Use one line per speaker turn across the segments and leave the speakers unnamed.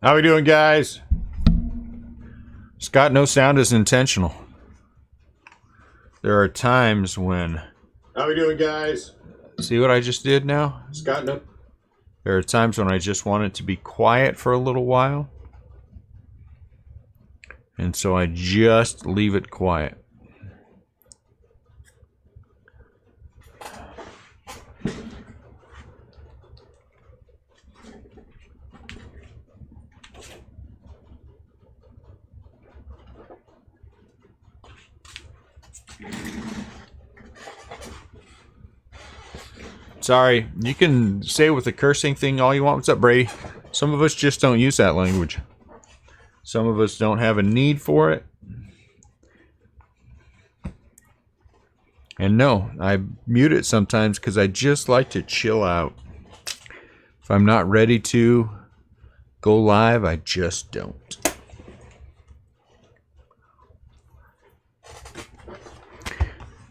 How we doing, guys? Scott, no sound is intentional. There are times when... How we doing, guys? See what I just did now? Scott, no... There are times when I just want it to be quiet for a little while. And so I just leave it quiet. Sorry, you can say with the cursing thing all you want. What's up, Brady? Some of us just don't use that language. Some of us don't have a need for it. And no, I mute it sometimes because I just like to chill out. If I'm not ready to go live, I just don't.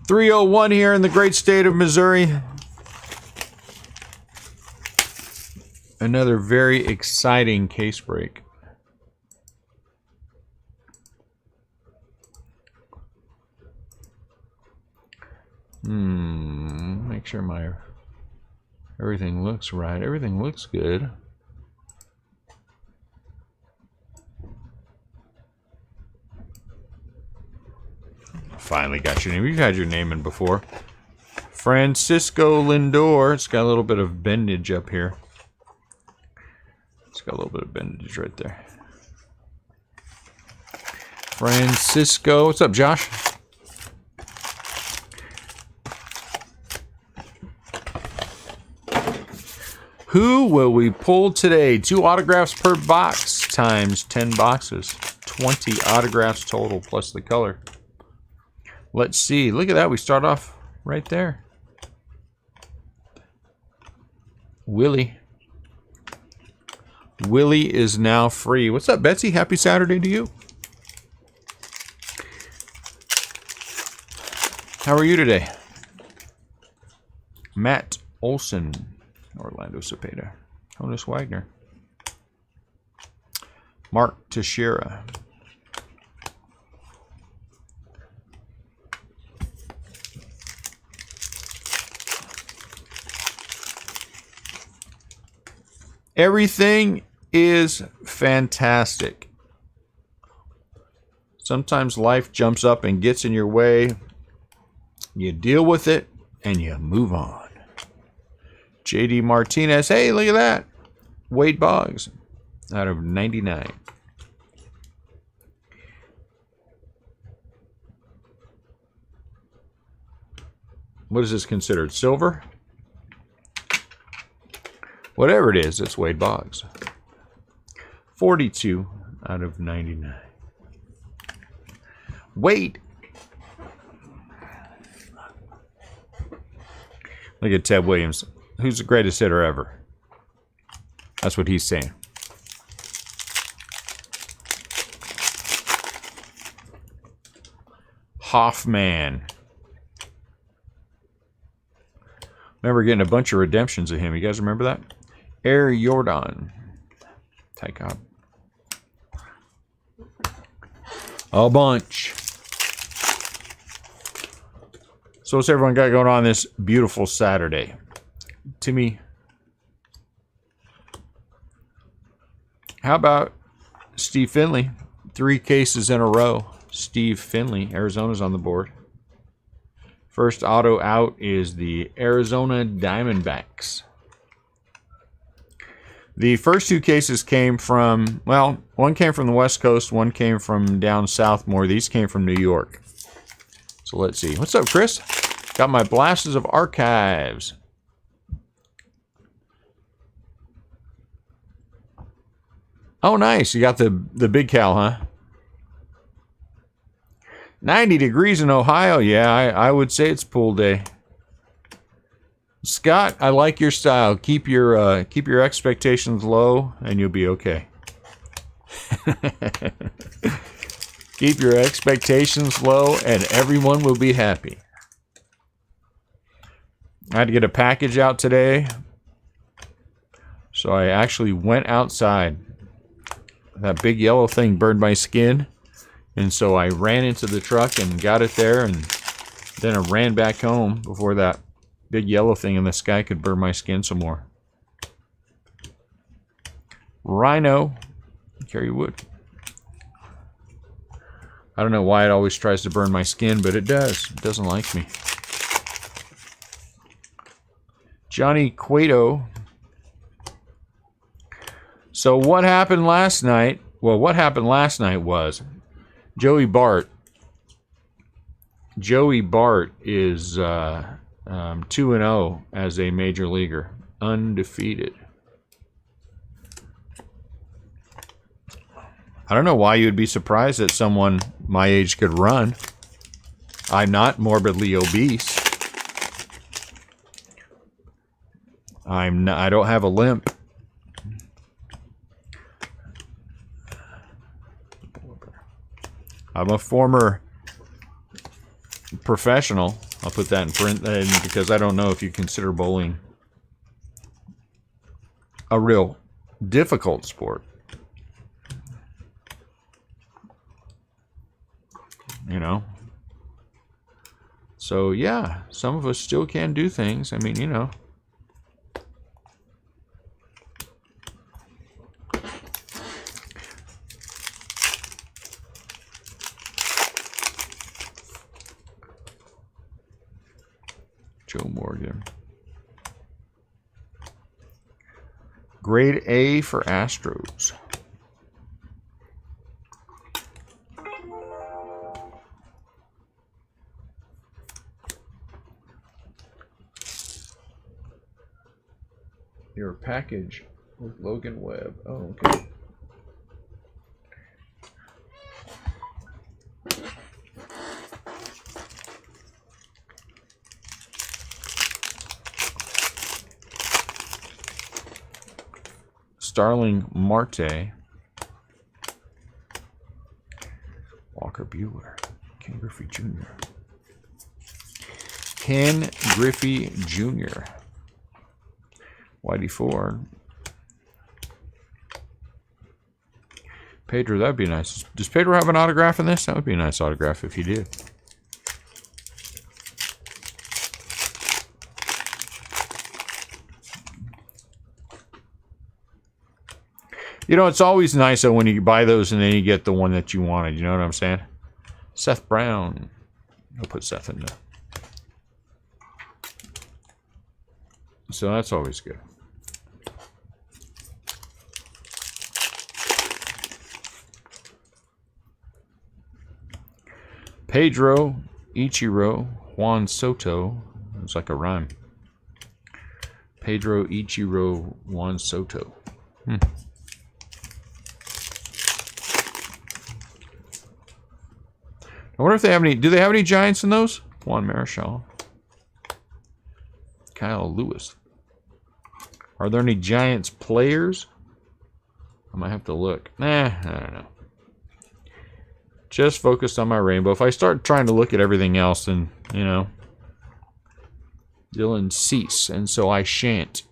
.301 here in the great state of Missouri. Another very exciting case break. Make sure my everything looks right. Everything looks good. Finally got your name. You've had your name in before. Francisco Lindor. It's got a little bit of bendage up here. It's got a little bit of bendage right there. Francisco. What's up, Josh? Who will we pull today? 2 autographs per box times 10 boxes. 20 autographs total plus the color. Let's see. Look at that. We start off right there. Willie. Willie is now free. What's up, Betsy? Happy Saturday to you. How are you today? Matt Olson. Orlando Cepeda. Honus Wagner. Mark Teixeira. Everything is fantastic. Sometimes life jumps up and gets in your way. You deal with it and you move on. JD Martinez. Hey, look at that. Wade Boggs out of 99. What is this considered? Silver? Whatever it is, it's Wade Boggs. 42 out of 99. Wade. Look at Ted Williams. Who's the greatest hitter ever? That's what he's saying. Hoffman. Remember getting a bunch of redemptions of him. You guys remember that? Air Jordan. Ty Cobb. A bunch. So what's everyone got going on this beautiful Saturday? Timmy. How about Steve Finley? 3 cases in a row. Steve Finley. Arizona's on the board. First auto out is the Arizona Diamondbacks. The first 2 cases came from, well, one came from the West Coast, one came from down south more. These came from New York. So let's see. What's up, Chris? Got my Blasters of Archives. Oh, nice. You got the big cow, huh? 90 degrees in Ohio. Yeah, I would say it's pool day. Scott, I like your style. Keep your expectations low, and you'll be okay. Keep your expectations low, and everyone will be happy. I had to get a package out today, so I actually went outside. that big yellow thing burned my skin. And so I ran into the truck and got it there, and then I ran back home before that big yellow thing in the sky could burn my skin some more. Rhino, carry wood. I don't know why it always tries to burn my skin, but it does. It doesn't like me. Johnny Cueto. So what happened last night? Well, what happened last night was Joey Bart. Joey Bart is 2-0 as a major leaguer, undefeated. I don't know why you'd be surprised that someone my age could run. I'm not morbidly obese. I don't have a limp. I'm a former professional. I'll put that in print because I don't know if you consider bowling a real difficult sport. You know? So, yeah, some of us still can do things. I mean, you know. Joe Morgan. Grade A for Astros. Your package with Logan Webb. Oh, okay. Starling Marte. Walker Buehler. Ken Griffey Jr. Ken Griffey Jr. Whitey Ford. Pedro, that'd be nice. Does Pedro have an autograph in this? That would be a nice autograph if he did. You know, it's always nice though when you buy those and then you get the one that you wanted. You know what I'm saying? Seth Brown. I'll put Seth in there. So that's always good. Pedro, Ichiro, Juan Soto. It's like a rhyme. Pedro, Ichiro, Juan Soto. I wonder if they have any. Do they have any Giants in those? Juan Marichal. Kyle Lewis. Are there any Giants players? I might have to look. Nah, I don't know. Just focused on my rainbow. If I start trying to look at everything else, then, you know, Dylan Cease, and so I shan't.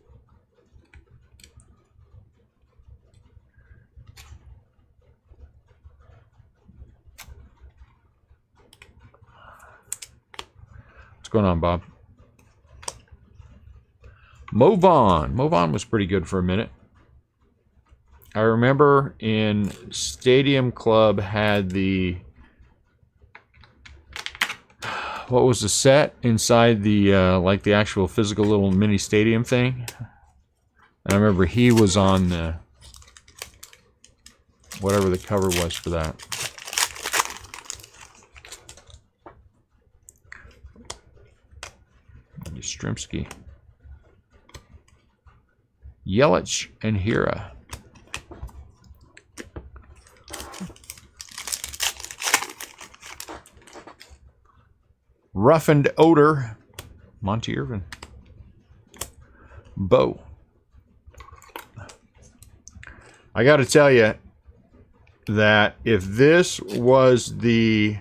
What's going on, Bob? Mo Vaughn. Mo Vaughn was pretty good for a minute. I remember in Stadium Club had the... What was the set inside the, like the actual physical little mini stadium thing? And I remember he was on the... whatever the cover was for that. Yastrzemski. Yelich and Hira. Roughened Odor. Monty Irvin. Bo. I got to tell you that if this was the...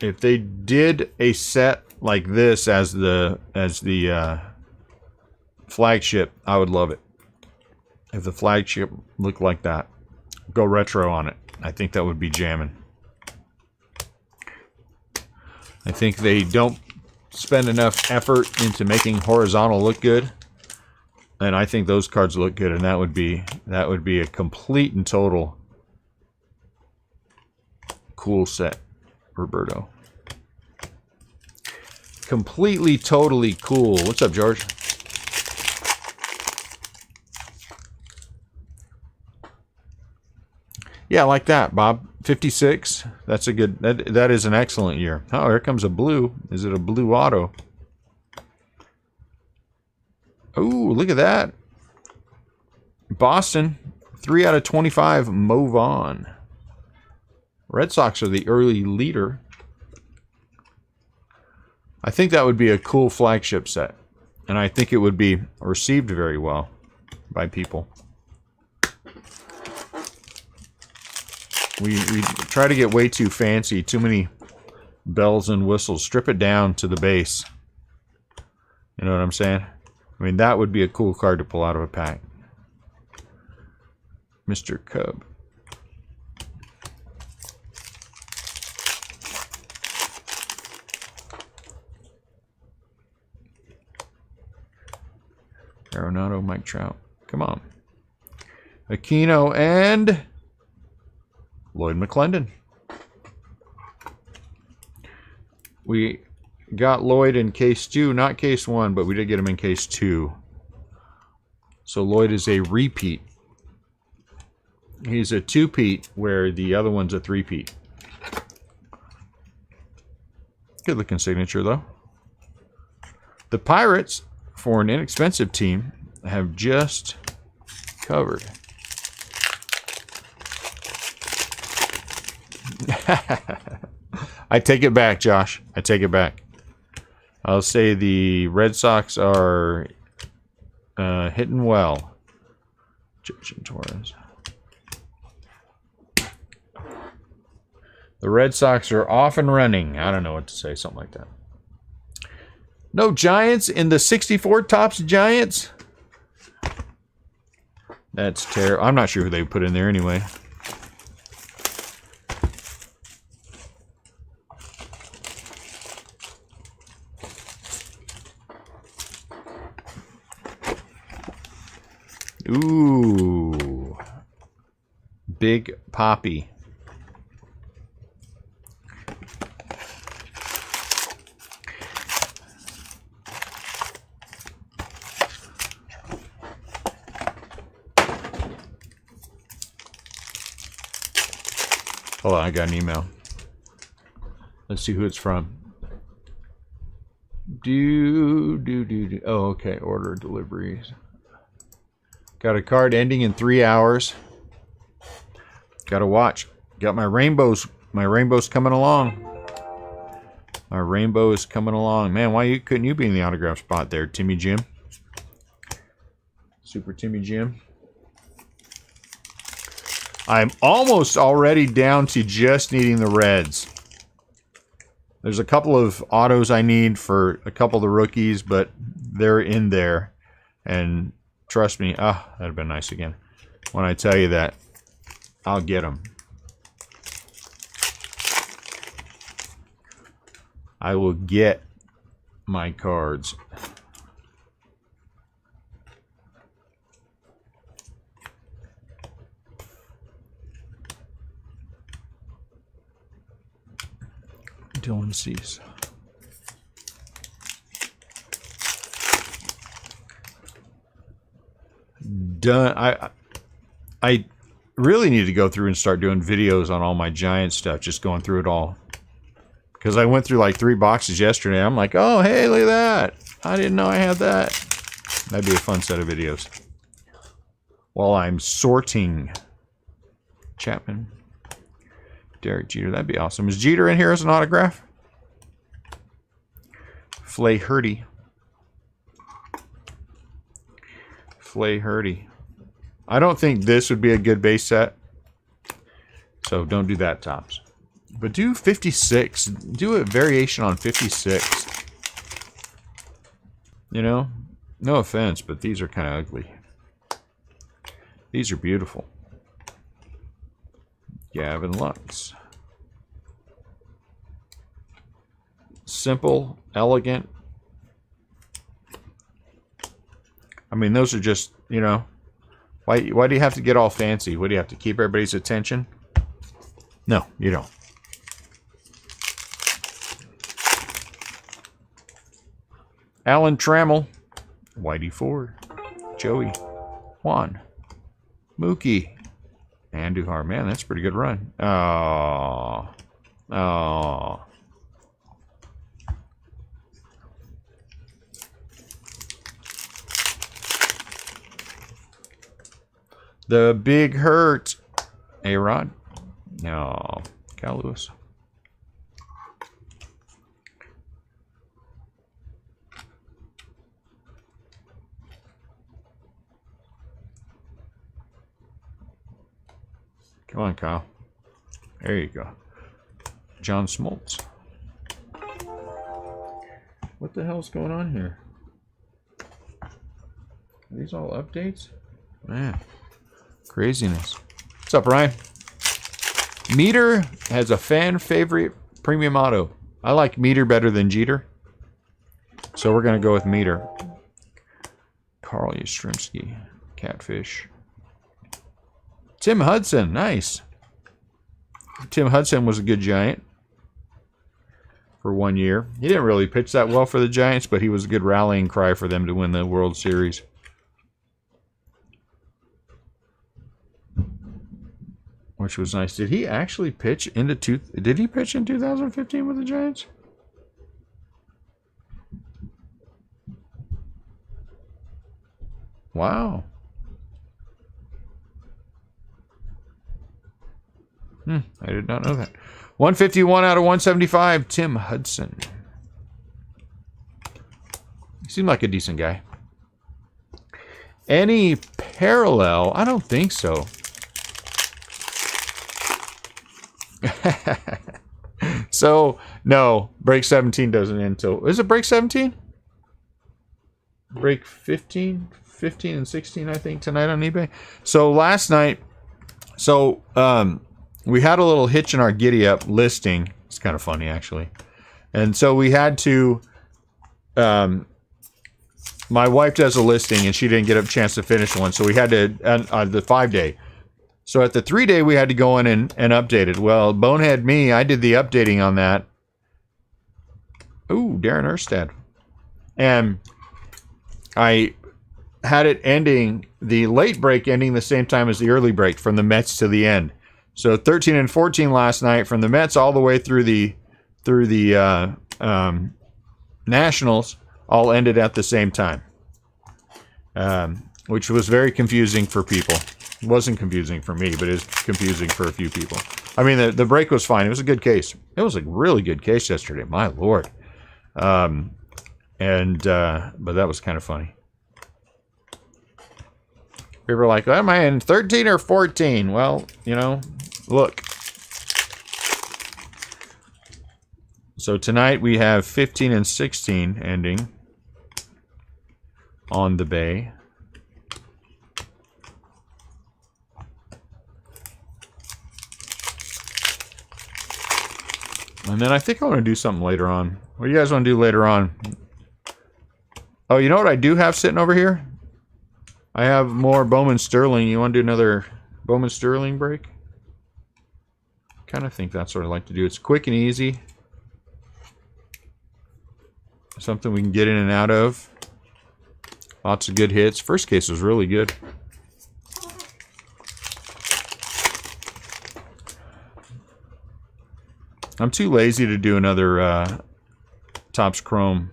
If they did a set like this as the flagship, I would love it. If the flagship looked like that, go retro on it. I think that would be jamming. I think they don't spend enough effort into making horizontal look good. And I think those cards look good, and that would be a complete and total cool set, Roberto. Completely, totally cool. What's up, George? Yeah, like that, Bob. 56. That's a good. That is an excellent year. Oh, here comes a blue. Is it a blue auto? Oh, look at that. Boston, 3 out of 25. Move on. Red Sox are the early leader. I think that would be a cool flagship set. And I think it would be received very well by people. We try to get way too fancy. Too many bells and whistles. Strip it down to the base. You know what I'm saying? I mean, that would be a cool card to pull out of a pack. Mr. Cub. Arenado, Mike Trout. Come on. Aquino and Lloyd McClendon. We got Lloyd in case 2, not case 1, but we did get him in case 2. So Lloyd is a repeat. He's a 2-peat, where the other one's a 3-peat. Good looking signature, though. The Pirates, for an inexpensive team, have just covered. I take it back, Josh. I take it back. I'll say the Red Sox are hitting well. Egyptian Torres. The Red Sox are off and running. I don't know what to say. Something like that. No Giants in the 64 Topps Giants? That's terrible. I'm not sure who they put in there anyway. Ooh. Big Poppy. Hold on, I got an email. Let's see who it's from. Oh, okay. Order deliveries. Got a card ending in 3 hours. Got to watch. Got my rainbows. My rainbow's coming along. My rainbow is coming along. Man, why couldn't you be in the autograph spot there, Timmy Jim? Super Timmy Jim. I'm almost already down to just needing the reds. There's a couple of autos I need for a couple of the rookies, but they're in there. And trust me, that'd have been nice again. When I tell you that, I'll get them. I will get my cards. Dylan Cease. Done. I really need to go through and start doing videos on all my Giant stuff, just going through it all. Because I went through like 3 boxes yesterday. I'm like, oh, hey, look at that. I didn't know I had that. That'd be a fun set of videos. While I'm sorting. Chapman. Derek Jeter. That'd be awesome. Is Jeter in here as an autograph? Flaherty. Flaherty. I don't think this would be a good base set. So don't do that, Topps. But do 56. Do a variation on 56. You know? No offense, but these are kind of ugly. These are beautiful. Gavin Lux. Simple, elegant. I mean, those are just, you know, why do you have to get all fancy? What do you have to keep everybody's attention? No, you don't. Alan Trammell, Whitey Ford, Joey, Juan, Mookie, Andujar. Man, that's a pretty good run. Oh. Oh. The Big Hurt. A-Rod. No. Cal Lewis. Come on, Kyle. There you go. John Smoltz. What the hell's going on here? Are these all updates? Man. Craziness. What's up, Ryan? Meter has a fan favorite premium auto. I like Meter better than Jeter. So we're going to go with Meter. Carl Yastrzemski. Catfish. Tim Hudson. Nice. Tim Hudson was a good Giant for 1 year. He didn't really pitch that well for the Giants, but he was a good rallying cry for them to win the World Series. Which was nice. Did he actually pitch into Did he pitch in 2015 with the Giants? Wow. I did not know that. 151 out of 175. Tim Hudson. He seemed like a decent guy. Any parallel? I don't think so. So, no, break 17 doesn't end till... Is it break 17? Break 15? 15 and 16, I think, tonight on eBay. So, last night... So, we had a little hitch in our giddy-up listing. It's kind of funny, actually. And so, we had to... my wife does a listing, and she didn't get a chance to finish one. So, we had to... the 5-day... So at the 3-day, we had to go in and update it. Well, bonehead me, I did the updating on that. Ooh, Darren Erstad. And I had it ending, the late break ending the same time as the early break from the Mets to the end. So 13 and 14 last night from the Mets all the way through the Nationals all ended at the same time, which was very confusing for people. It wasn't confusing for me, but it was confusing for a few people. I mean, the break was fine. It was a good case. It was a really good case yesterday. My Lord. But that was kind of funny. People were like, am I in 13 or 14? Well, you know, look. So tonight we have 15 and 16 ending on the Bay. And then I think I want to do something later on. What do you guys want to do later on? Oh, you know what I do have sitting over here? I have more Bowman Sterling. You want to do another Bowman Sterling break? Kind of think that's what I like to do. It's quick and easy. Something we can get in and out of. Lots of good hits. First case was really good. I'm too lazy to do another Topps Chrome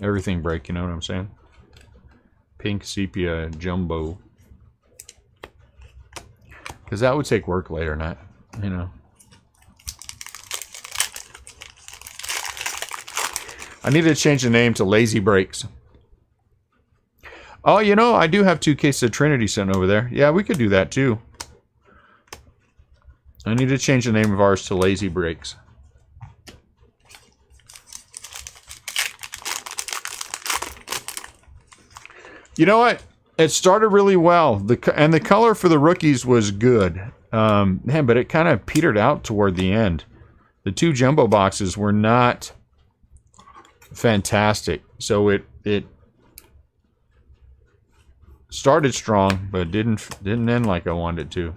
everything break, you know what I'm saying? Pink sepia jumbo. Because that would take work later, not, you know. I need to change the name to Lazy Breaks. Oh, you know, I do have 2 cases of Trinity sitting over there. Yeah, we could do that too. I need to change the name of ours to Lazy Breaks. You know what? It started really well. And the color for the rookies was good. Man, but it kind of petered out toward the end. The 2 jumbo boxes were not fantastic. So it started strong, but didn't end like I wanted it to.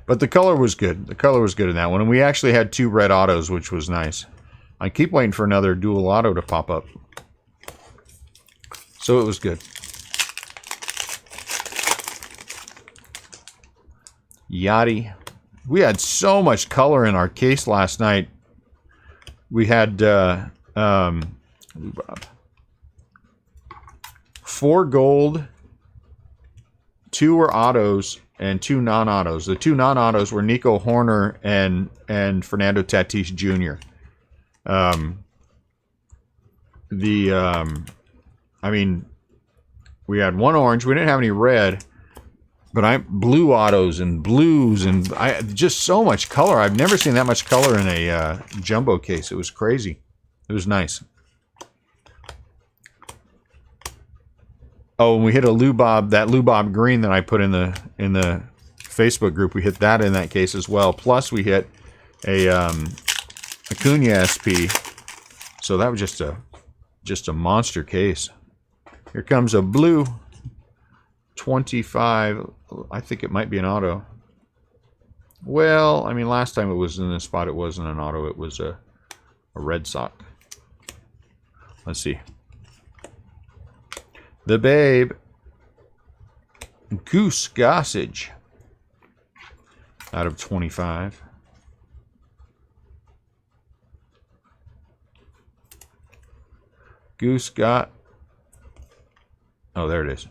But the color was good. The color was good in that one. And we actually had 2 red autos, which was nice. I keep waiting for another dual auto to pop up. So it was good. Yachty. We had so much color in our case last night. We had 4 gold, 2 were autos, and 2 non-autos. The 2 non-autos were Nico Horner and Fernando Tatis Jr. I mean, we had 1 orange. We didn't have any red, but blue autos and blues and just so much color. I've never seen that much color in a jumbo case. It was crazy. It was nice. Oh, and we hit a Lubob, that Lubob green that I put in the Facebook group. We hit that in that case as well. Plus, we hit a Acuna SP. So that was just a monster case. Here comes a blue 25. I think it might be an auto. Well, I mean, last time it was in this spot, it wasn't an auto. It was a Red Sox. Let's see. The Babe. Goose Gossage. Out of 25. Goose got... Oh, there it is.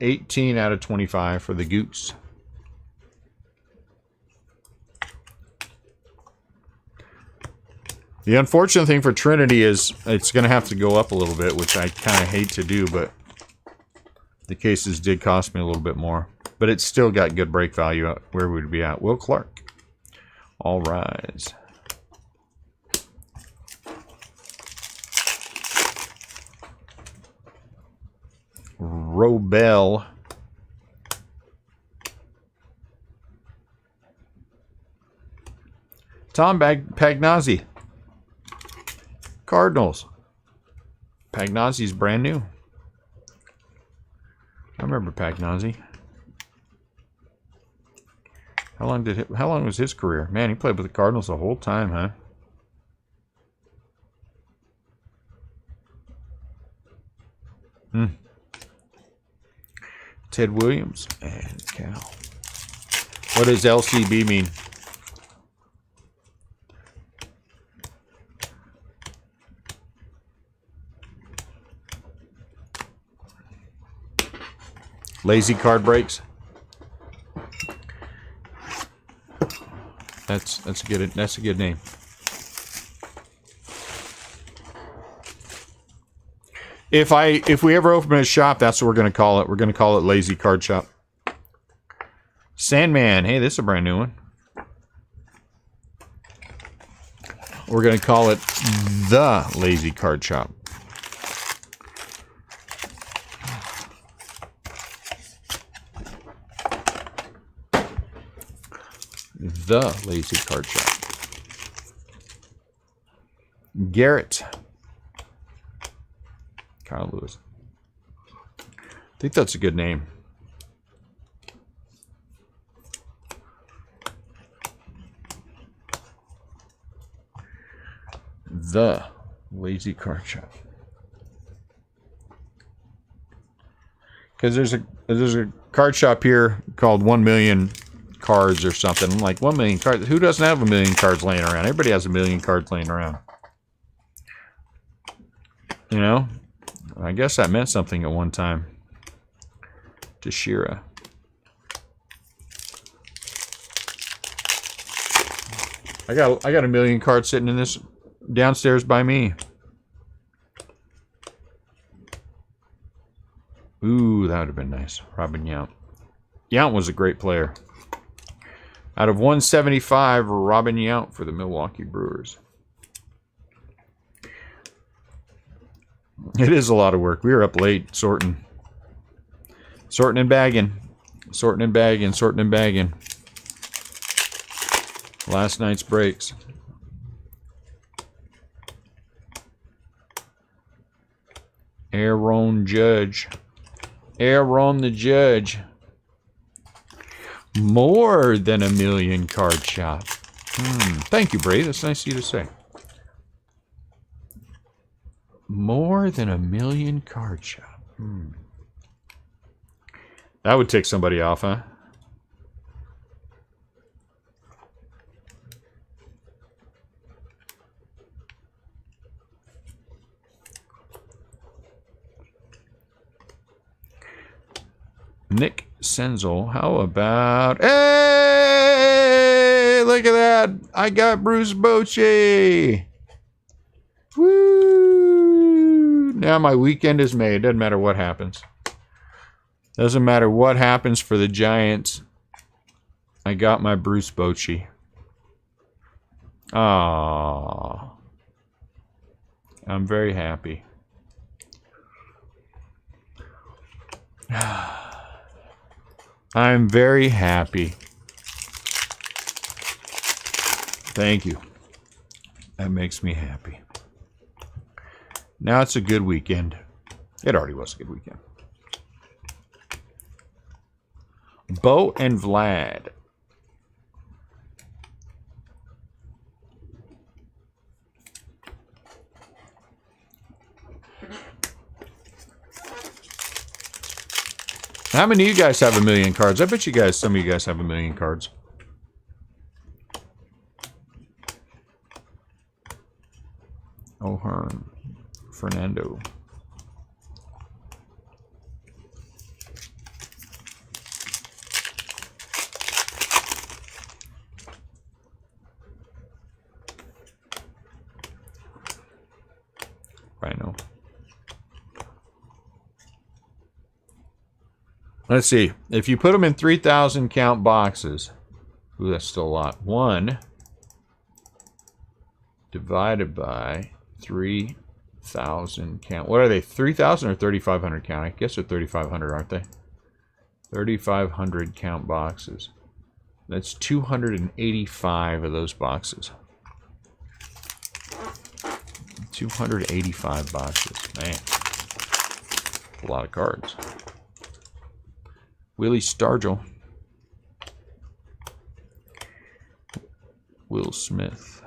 18 out of 25 for the Goose. The unfortunate thing for Trinity is it's going to have to go up a little bit, which I kind of hate to do, but the cases did cost me a little bit more. But it's still got good break value. Where would we be at? Will Clark. All rise. Robel. Tom Pagnozzi. Cardinals. Pagnozzi's brand new. I remember Pagnozzi. How long was his career? Man, he played with the Cardinals the whole time, huh? Ted Williams and Cal. What does LCB mean? Lazy card breaks. That's a good name. If we ever open a shop, that's what we're gonna call it. We're gonna call it Lazy Card Shop. Sandman, hey, this is a brand new one. We're gonna call it the Lazy Card Shop. The Lazy Card Shop. Garrett. Kyle Lewis. I think that's a good name. The Lazy Card Shop. Because there's a card shop here called 1 Million Cards or something. I'm like, 1 million cards. Who doesn't have 1 million cards laying around? Everybody has 1 million cards laying around. You know? I guess that meant something at one time. To Shira. I got 1 million cards sitting in this downstairs by me. Ooh, that would have been nice. Robin Yount. Yount was a great player. Out of 175, Robin Yount for the Milwaukee Brewers. It is a lot of work. We were up late sorting. Sorting and bagging. Sorting and bagging. Sorting and bagging. Last night's breaks. Aaron Judge. Aaron the Judge. More than a million card shop. Thank you, Bray. That's nice of you to say. More than a million card shop. That would tick somebody off, huh? Nick Senzel, how about... Hey! Look at that! I got Bruce Bochy! Woo! Now my weekend is made. Doesn't matter what happens. Doesn't matter what happens for the Giants. I got my Bruce Bochy. Aww. I'm very happy. I'm very happy. Thank you. That makes me happy. Now it's a good weekend. It already was a good weekend. Bo and Vlad. How many of you guys have a million cards? I bet you guys, some of you guys have a million cards. O'Hearn. Fernando. Rhino. Let's see. If you put them in 3,000 count boxes, ooh, that's still a lot. 1 divided by 3,000 count. What are they? 3,000 or 3,500 count? I guess they're 3,500, aren't they? 3,500 count boxes. That's 285 of those boxes. 285 boxes. Man. A lot of cards. Willie Stargell. Will Smith.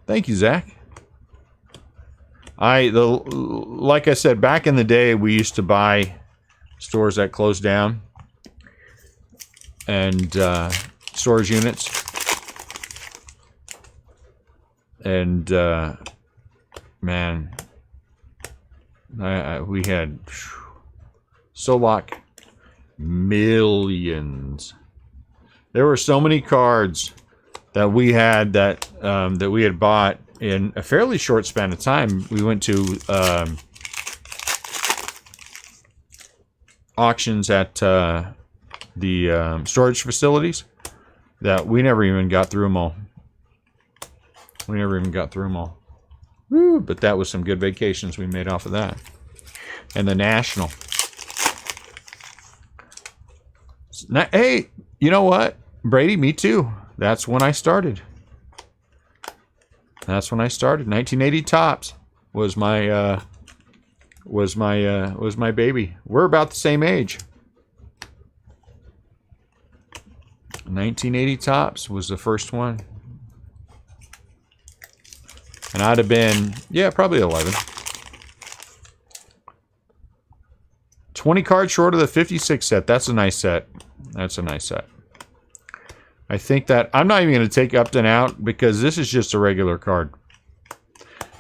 Thank you, Zach. Like I said, back in the day, we used to buy stores that closed down and storage units, and man, we had Solak millions. There were so many cards that we had that we had bought in a fairly short span of time. We went to auctions at the storage facilities that we never even got through them all. We never even got through them all. Woo, but that was some good vacations we made off of that. And the National. Hey, you know what? Brady, me too. That's when I started. That's when I started. 1980 Topps was my baby. We're about the same age. 1980 Topps was the first one. And I'd have been, yeah, probably 11. 20 cards short of the 56 set. That's a nice set. That's a nice set. I think that I'm not even going to take Upton out because this is just a regular card.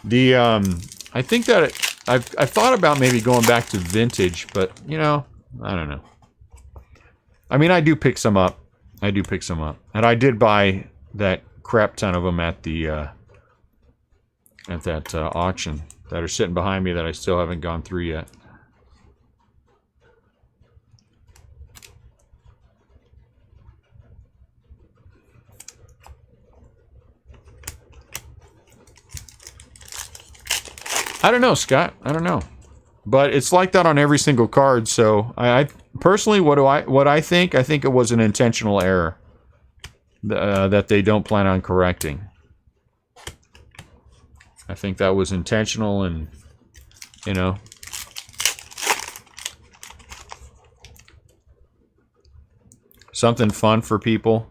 The I think that I've thought about maybe going back to vintage, but you know, I don't know. I mean, I do pick some up. I do pick some up, and I did buy that crap ton of them at the auction that are sitting behind me that I still haven't gone through yet. I don't know, Scott. I don't know, but it's like that on every single card. So I personally, what I think? I think it was an intentional error that they don't plan on correcting. I think that was intentional, and you know, something fun for people.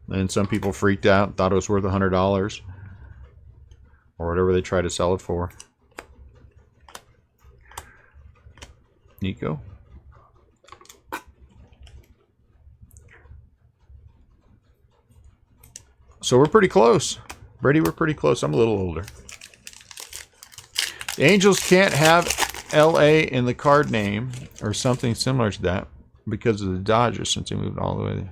And some people freaked out, thought it was worth $100 or whatever they try to sell it for. Nico. So we're pretty close. Brady, we're pretty close. I'm a little older. The Angels can't have LA in the card name or something similar to that because of the Dodgers since they moved all the way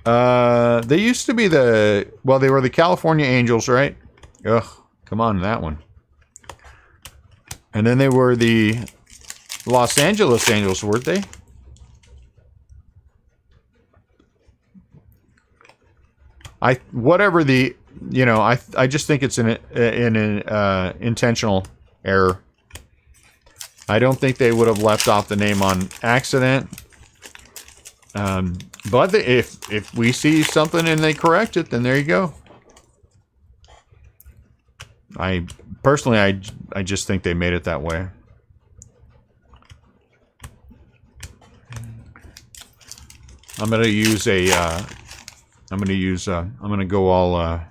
there. They used to be they were the California Angels, right? Ugh, come on, that one. And then they were the Los Angeles Angels, weren't they? Whatever the, you know, I just think it's an intentional error. I don't think they would have left off the name on accident. But if we see something and they correct it, then there you go. I just think they made it that way. I'm gonna go all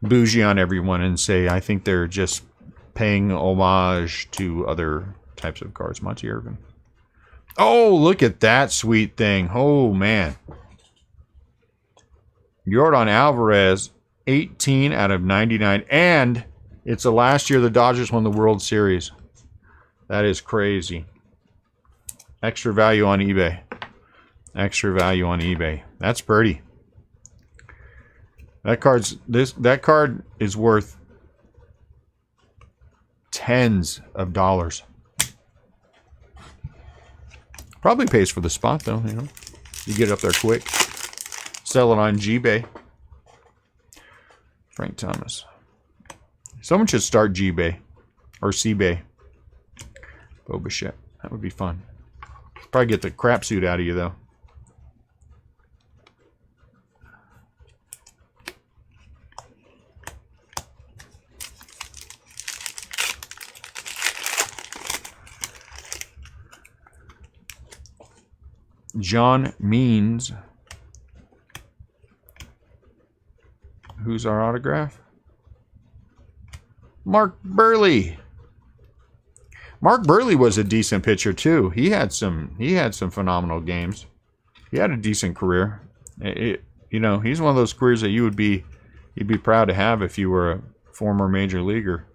bougie on everyone and say I think they're just paying homage to other types of cards. Monty Irvin. Oh, look at that sweet thing. Oh, man. Yordan Alvarez, 18 out of 99. And it's the last year the Dodgers won the World Series. That is crazy. Extra value on eBay. Extra value on eBay. That's pretty. That card is worth tens of dollars. Probably pays for the spot, though, you know. You get it up there quick. Sell it on G-Bay. Frank Thomas. Someone should start G-Bay. Or C-Bay. Bo Bichette. That would be fun. Probably get the crap suit out of you, though. John Means. Who's our autograph? Mark Burley. Mark Burley was a decent pitcher too. He had some phenomenal games. He had a decent career. You know, he's one of those careers that you'd be proud to have if you were a former major leaguer.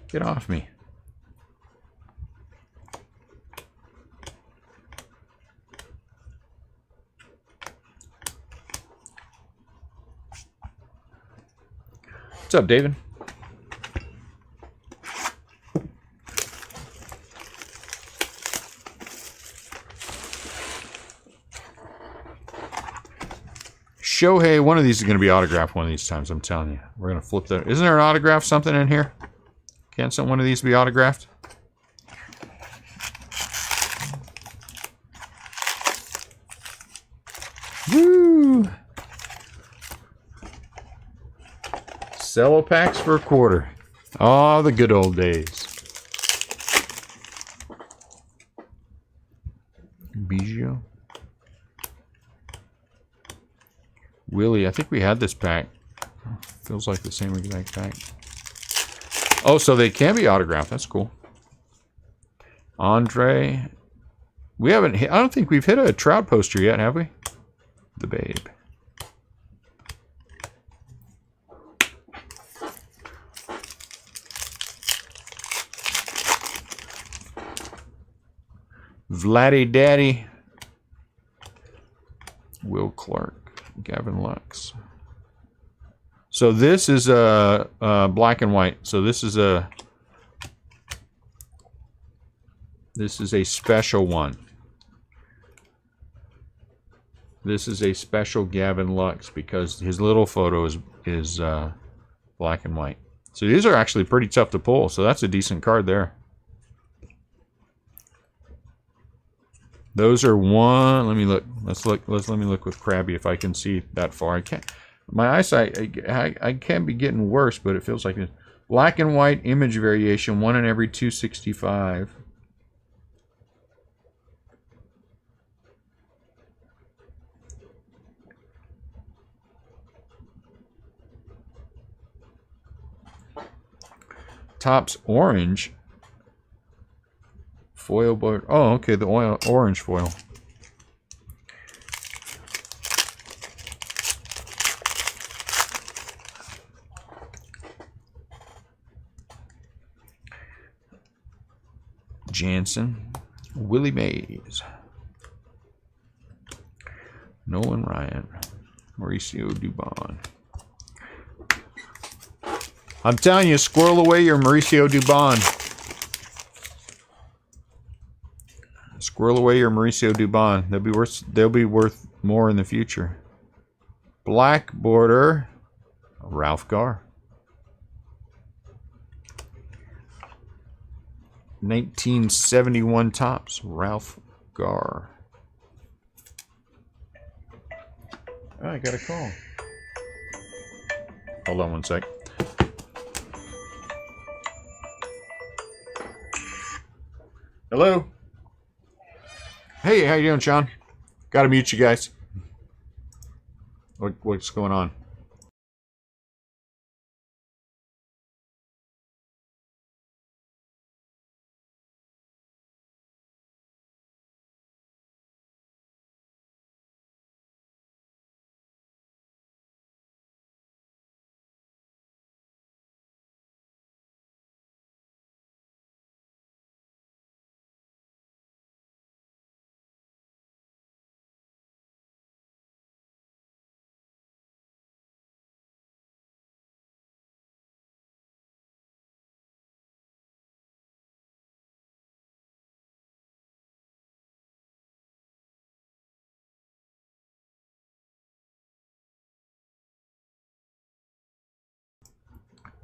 Get off me. What's up, David? Shohei, one of these is going to be autographed one of these times, I'm telling you. We're going to flip that. Isn't there an autograph something in here? Can't one of these be autographed? Woo! Cello packs for a quarter. Oh, the good old days. Biggio. Willie, I think we had this pack. Feels like the same exact pack. Oh, so they can be autographed. That's cool. Andre. We haven't hit, I don't think we've hit a Trout poster yet, have we? The Babe. Vladdy Daddy. Will Clark. Gavin Lux. So this is a black and white. So this is a special one. This is a special Gavin Lux because his little photo is black and white. So these are actually pretty tough to pull. So that's a decent card there. Those are one. Let me look. Let me look with Krabby if I can see that far. I can't. My eyesight. I can be getting worse, but it feels like it. Black and white image variation. 1 in every 265. Topps orange. Foil board. Oh, okay, the orange foil. Jansen. Willie Mays. Nolan Ryan. Mauricio Dubon. I'm telling you, squirrel away your Mauricio Dubon. Squirrel away your Mauricio Dubon. They'll be worth more in the future. Black border. Ralph Garr. 1971 Topps. Ralph Garr. Oh, I got a call. Hold on one sec. Hello. Hey, how you doing, Sean? Gotta mute you guys. What's going on?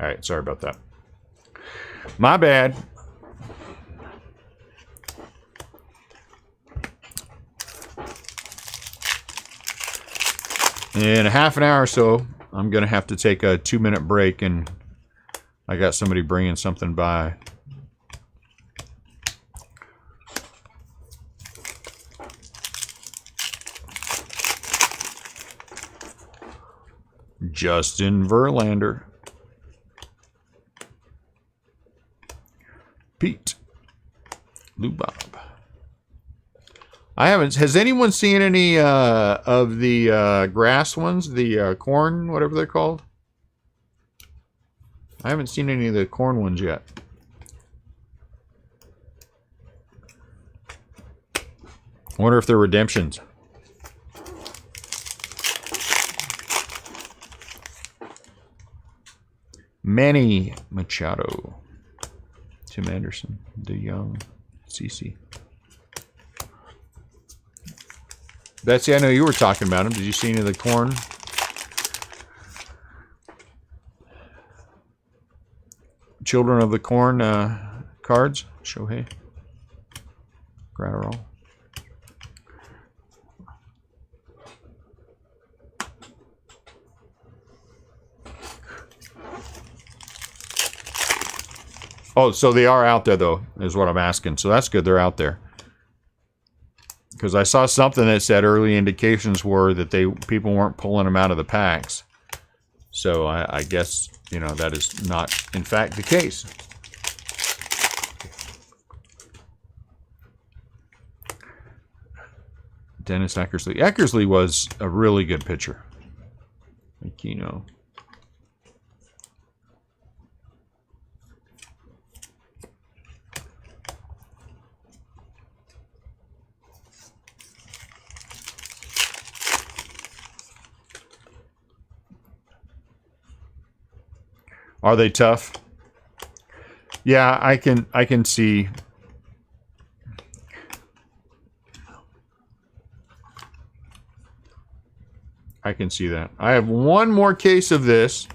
All right, sorry about that. My bad. In a half an hour or so, I'm going to have to take a 2-minute break, and I got somebody bringing something by. Justin Verlander. Pete. Lou Bob. I haven't. Has anyone seen any of the grass ones? The corn, whatever they're called? I haven't seen any of the corn ones yet. I wonder if they're redemptions. Manny Machado. Tim Anderson. DeYoung. CC. Betsy, I know you were talking about him. Did you see any of the corn? Children of the Corn cards? Shohei. Gratterall. Oh, so they are out there, though, is what I'm asking. So that's good. They're out there. Because I saw something that said early indications were that people weren't pulling them out of the packs. So I guess, you know, that is not, in fact, the case. Dennis Eckersley. Eckersley was a really good pitcher. Aquino. Are they tough? Yeah, I can see. I can see that. I have one more case of this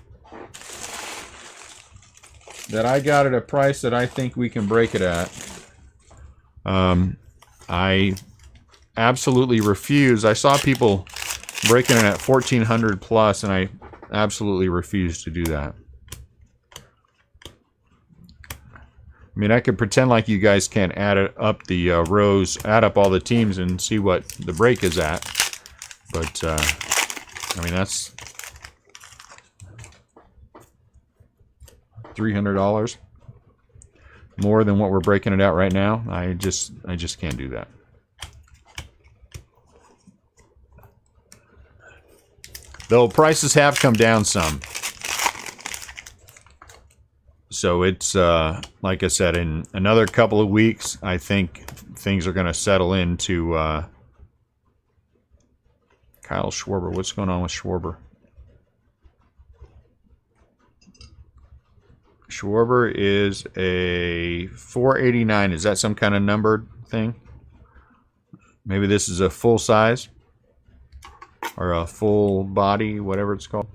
that I got at a price that I think we can break it at. I absolutely refuse. I saw people breaking it at 1,400 plus, and I absolutely refuse to do that. I mean, I could pretend like you guys can't add up the rows, add up all the teams, and see what the break is at. But, I mean, that's $300 more than what we're breaking it out right now. I just can't do that. Though prices have come down some. So it's, like I said, in another couple of weeks, I think things are going to settle into Kyle Schwarber. What's going on with Schwarber? Schwarber is a 489. Is that some kind of numbered thing? Maybe this is a full size or a full body, whatever it's called.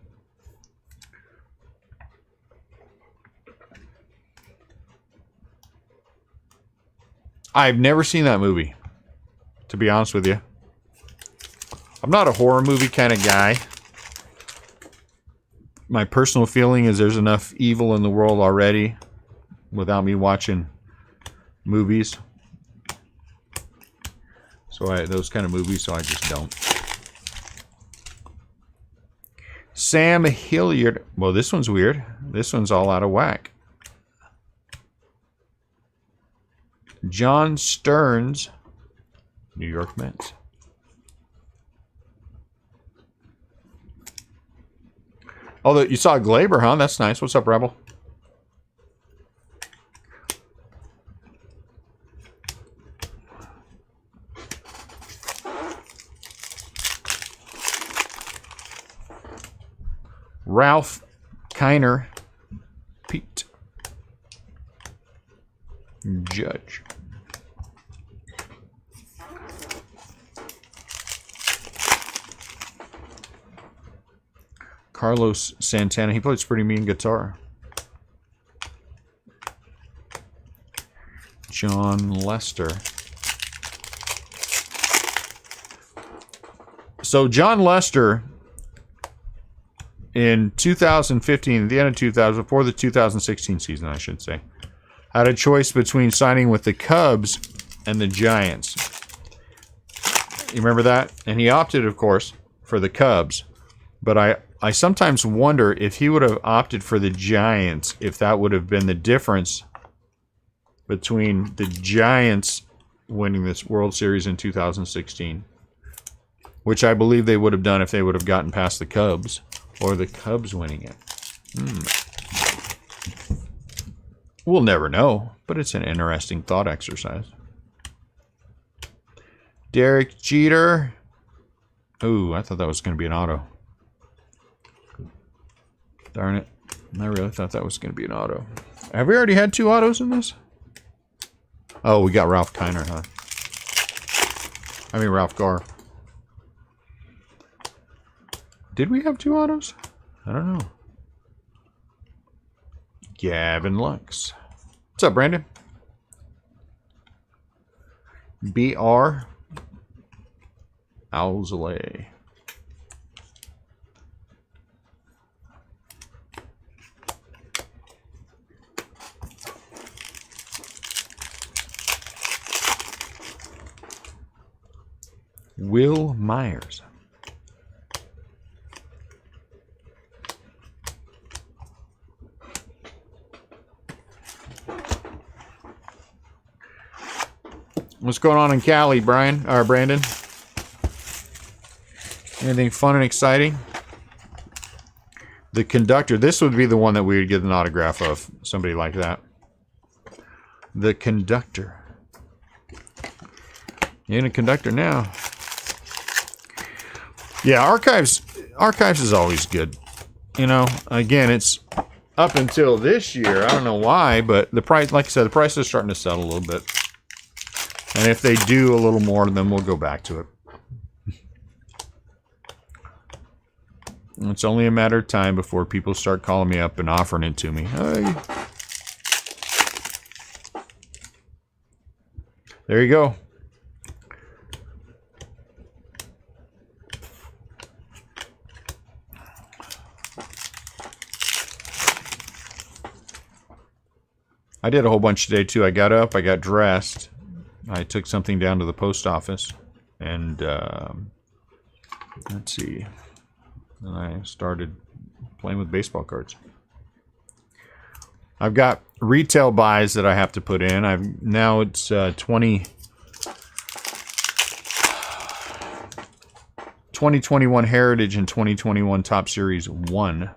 I've never seen that movie, to be honest with you. I'm not a horror movie kind of guy. My personal feeling is there's enough evil in the world already without me watching movies. So those kind of movies, so I just don't. Sam Hilliard. Well, this one's weird. This one's all out of whack. John Stearns, New York Mets. Oh, you saw Glaber, huh? That's nice. What's up, Rebel? Ralph Kiner, Pete Judge. Carlos Santana. He plays pretty mean guitar. John Lester. So John Lester in 2015, at the end of 2000, before the 2016 season, I should say, had a choice between signing with the Cubs and the Giants. You remember that? And he opted, of course, for the Cubs. But I sometimes wonder if he would have opted for the Giants, if that would have been the difference between the Giants winning this World Series in 2016, which I believe they would have done if they would have gotten past the Cubs, or the Cubs winning it. We'll never know, but it's an interesting thought exercise. Derek Jeter. Ooh, I thought that was going to be an auto. Darn it. I really thought that was going to be an auto. Have we already had two autos in this? Oh, we got Ralph Kiner, huh? I mean, Ralph Garr. Did we have two autos? I don't know. Gavin Lux. What's up, Brandon? B.R. Alzolay. Will Myers. What's going on in Cali, Brian or Brandon? Anything fun and exciting? The Conductor. This would be the one that we would get an autograph of. Somebody like that. The Conductor. You ain't a Conductor now. Yeah, Archives is always good. You know, again, it's up until this year. I don't know why, but the price, like I said, the price is starting to settle a little bit. And if they do a little more, then we'll go back to it. It's only a matter of time before people start calling me up and offering it to me. Hey. There you go. I did a whole bunch today too. I got up, I got dressed, I took something down to the post office, and let's see. And I started playing with baseball cards. I've got retail buys that I have to put in. Now it's 2021 Heritage and 2021 Top Series 1.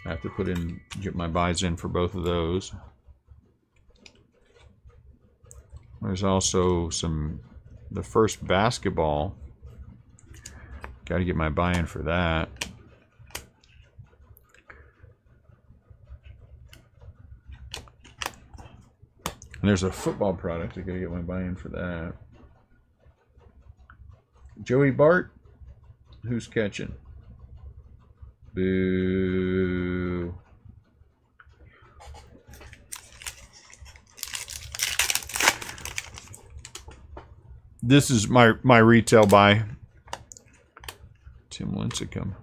I have to get my buys in for both of those. There's also the first basketball. Got to get my buy-in for that. And there's a football product. I got to get my buy-in for that. Joey Bart, who's catching? Boo. This is my retail buy. Tim Lincecum.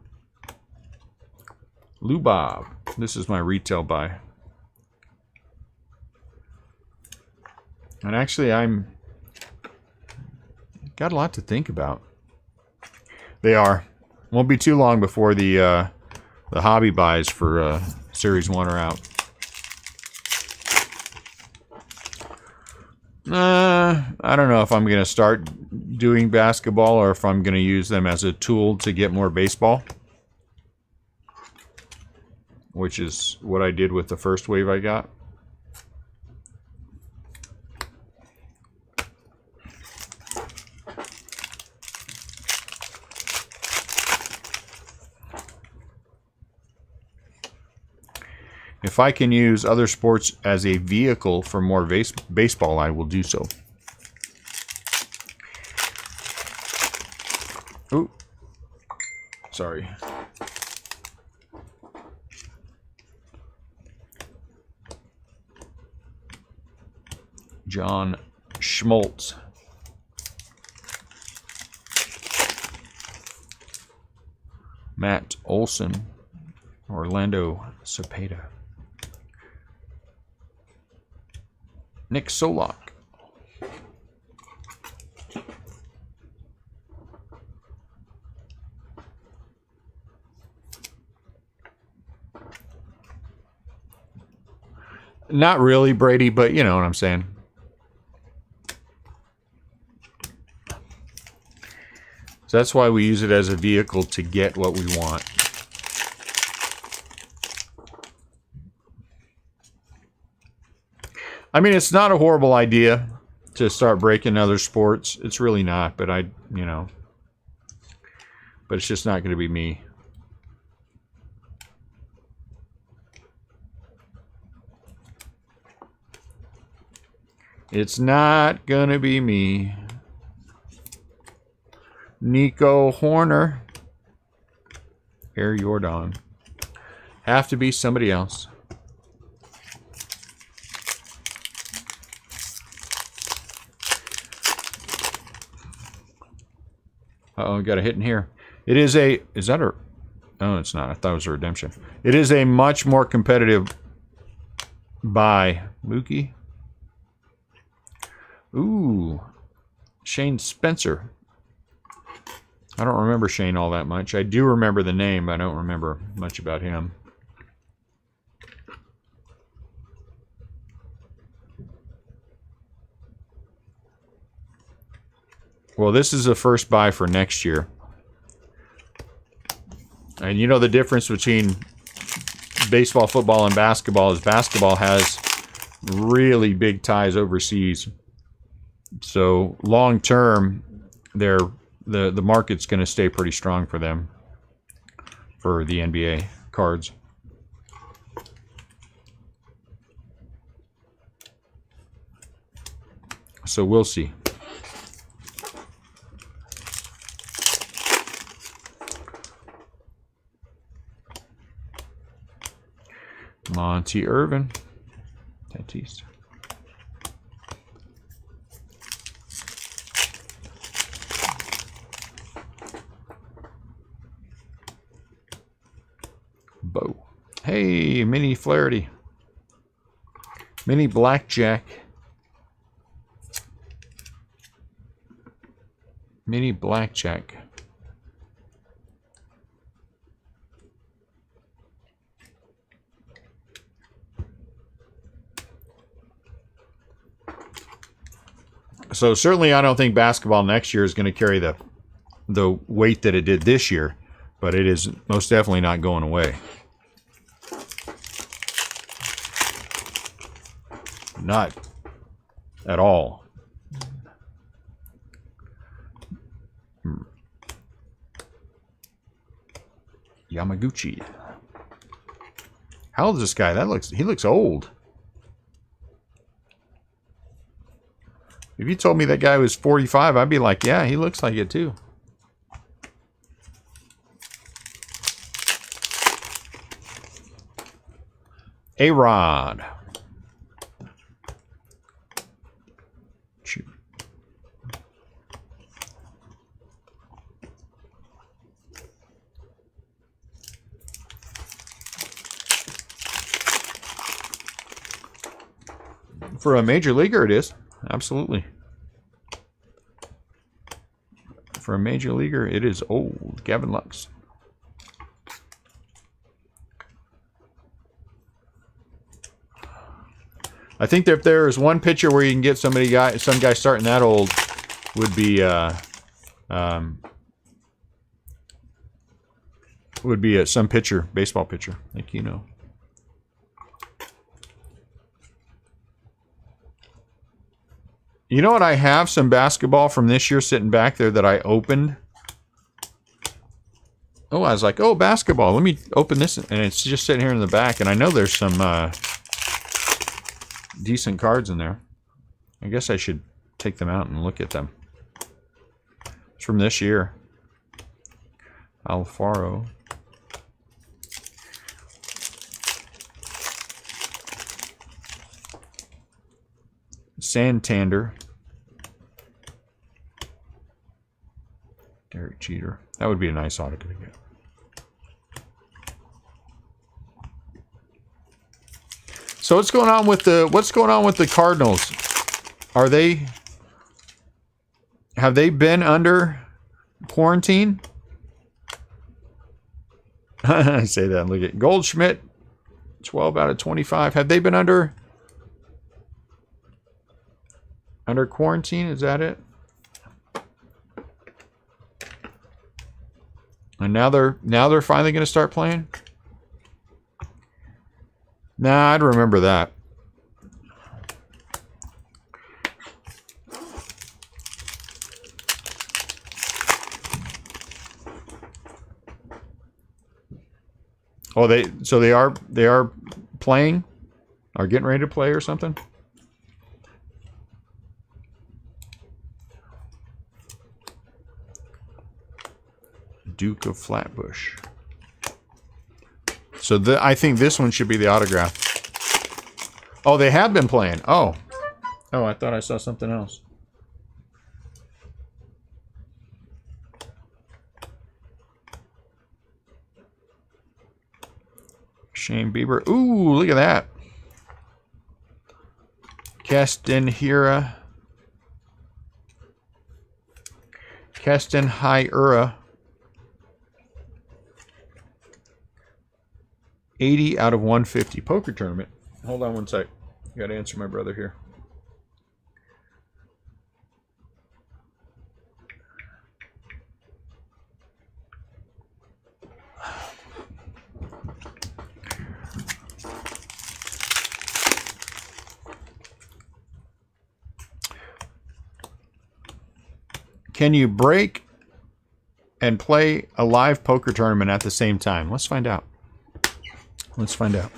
Lou Bob. This is my retail buy. And actually, got a lot to think about. They are. Won't be too long before the hobby buys for Series 1 are out. I don't know if I'm going to start doing basketball or if I'm going to use them as a tool to get more baseball. Which is what I did with the first wave I got. If I can use other sports as a vehicle for more baseball, I will do so. Ooh. Sorry. John Schmaltz. Matt Olson. Orlando Cepeda. Nick Solak. Not really, Brady, but you know what I'm saying. So that's why we use it as a vehicle to get what we want. I mean, it's not a horrible idea to start breaking other sports. It's really not, but but it's just not going to be me. It's not going to be me. Nico Horner. Air Jordan. Have to be somebody else. Uh-oh, got a hit in here. It is a... Is that a... Oh, it's not. I thought it was a redemption. It is a much more competitive buy. Mookie. Ooh. Shane Spencer. I don't remember Shane all that much. I do remember the name, but I don't remember much about him. Well, this is the first buy for next year. And you know the difference between baseball, football, and basketball is basketball has really big ties overseas. So long term, the market's going to stay pretty strong for them, for the NBA cards. So we'll see. Monty Irvin, Tatis. Bo. Hey, Mini Flaherty. Mini Blackjack. Mini Blackjack. So certainly I don't think basketball next year is going to carry the weight that it did this year, but it is most definitely not going away. Not at all. Yamaguchi. How old is this guy? He looks old. If you told me that guy was 45, I'd be like, yeah, he looks like it too. A-Rod. For a major leaguer, it is. Absolutely. For a major leaguer, it is old. Gavin Lux. I think that if there is one pitcher where you can get some guy starting that old, would be some pitcher, baseball pitcher, like you know. You know what? I have some basketball from this year sitting back there that I opened. Oh, I was like, oh, basketball. Let me open this. And it's just sitting here in the back. And I know there's some decent cards in there. I guess I should take them out and look at them. It's from this year. Alfaro. Santander. Derek Jeter. That would be a nice auto to get. So what's going on with the Cardinals? Have they been under quarantine? I say that. Look at Goldschmidt. 12 out of 25. Have they been under quarantine? Is that it? And now they're finally going to start playing? Nah, I'd remember that. Oh, they are playing? Are getting ready to play or something? Duke of Flatbush. So I think this one should be the autograph. Oh, they have been playing. Oh, I thought I saw something else. Shane Bieber. Ooh, look at that. Castanheira. Castanheira. 80 out of 150. Poker tournament. Hold on one sec. Got to answer my brother here. Can you break and play a live poker tournament at the same time? Let's find out. Let's find out.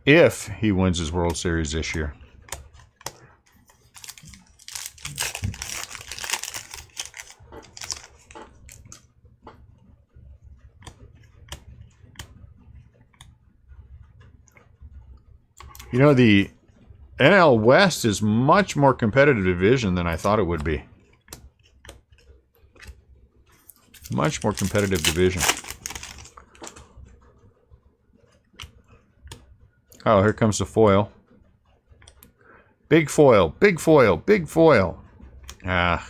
If he wins his World Series this year. You know, the NL West is much more competitive division than I thought it would be. Much more competitive division. Oh, here comes the foil. Big foil, big foil, big foil. Ah.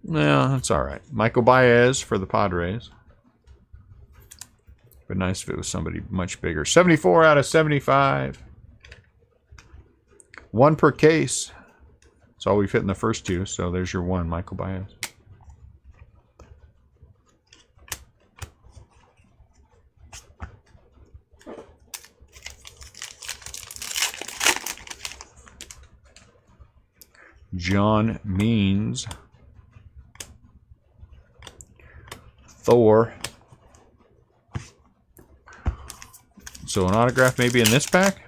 Yeah, that's all right. Michael Baez for the Padres. But nice if it was somebody much bigger. 74 out of 75. One per case. That's all we've hit in the first two. So there's your one, Michael Baez. John Means. Thor. So an autograph maybe in this pack?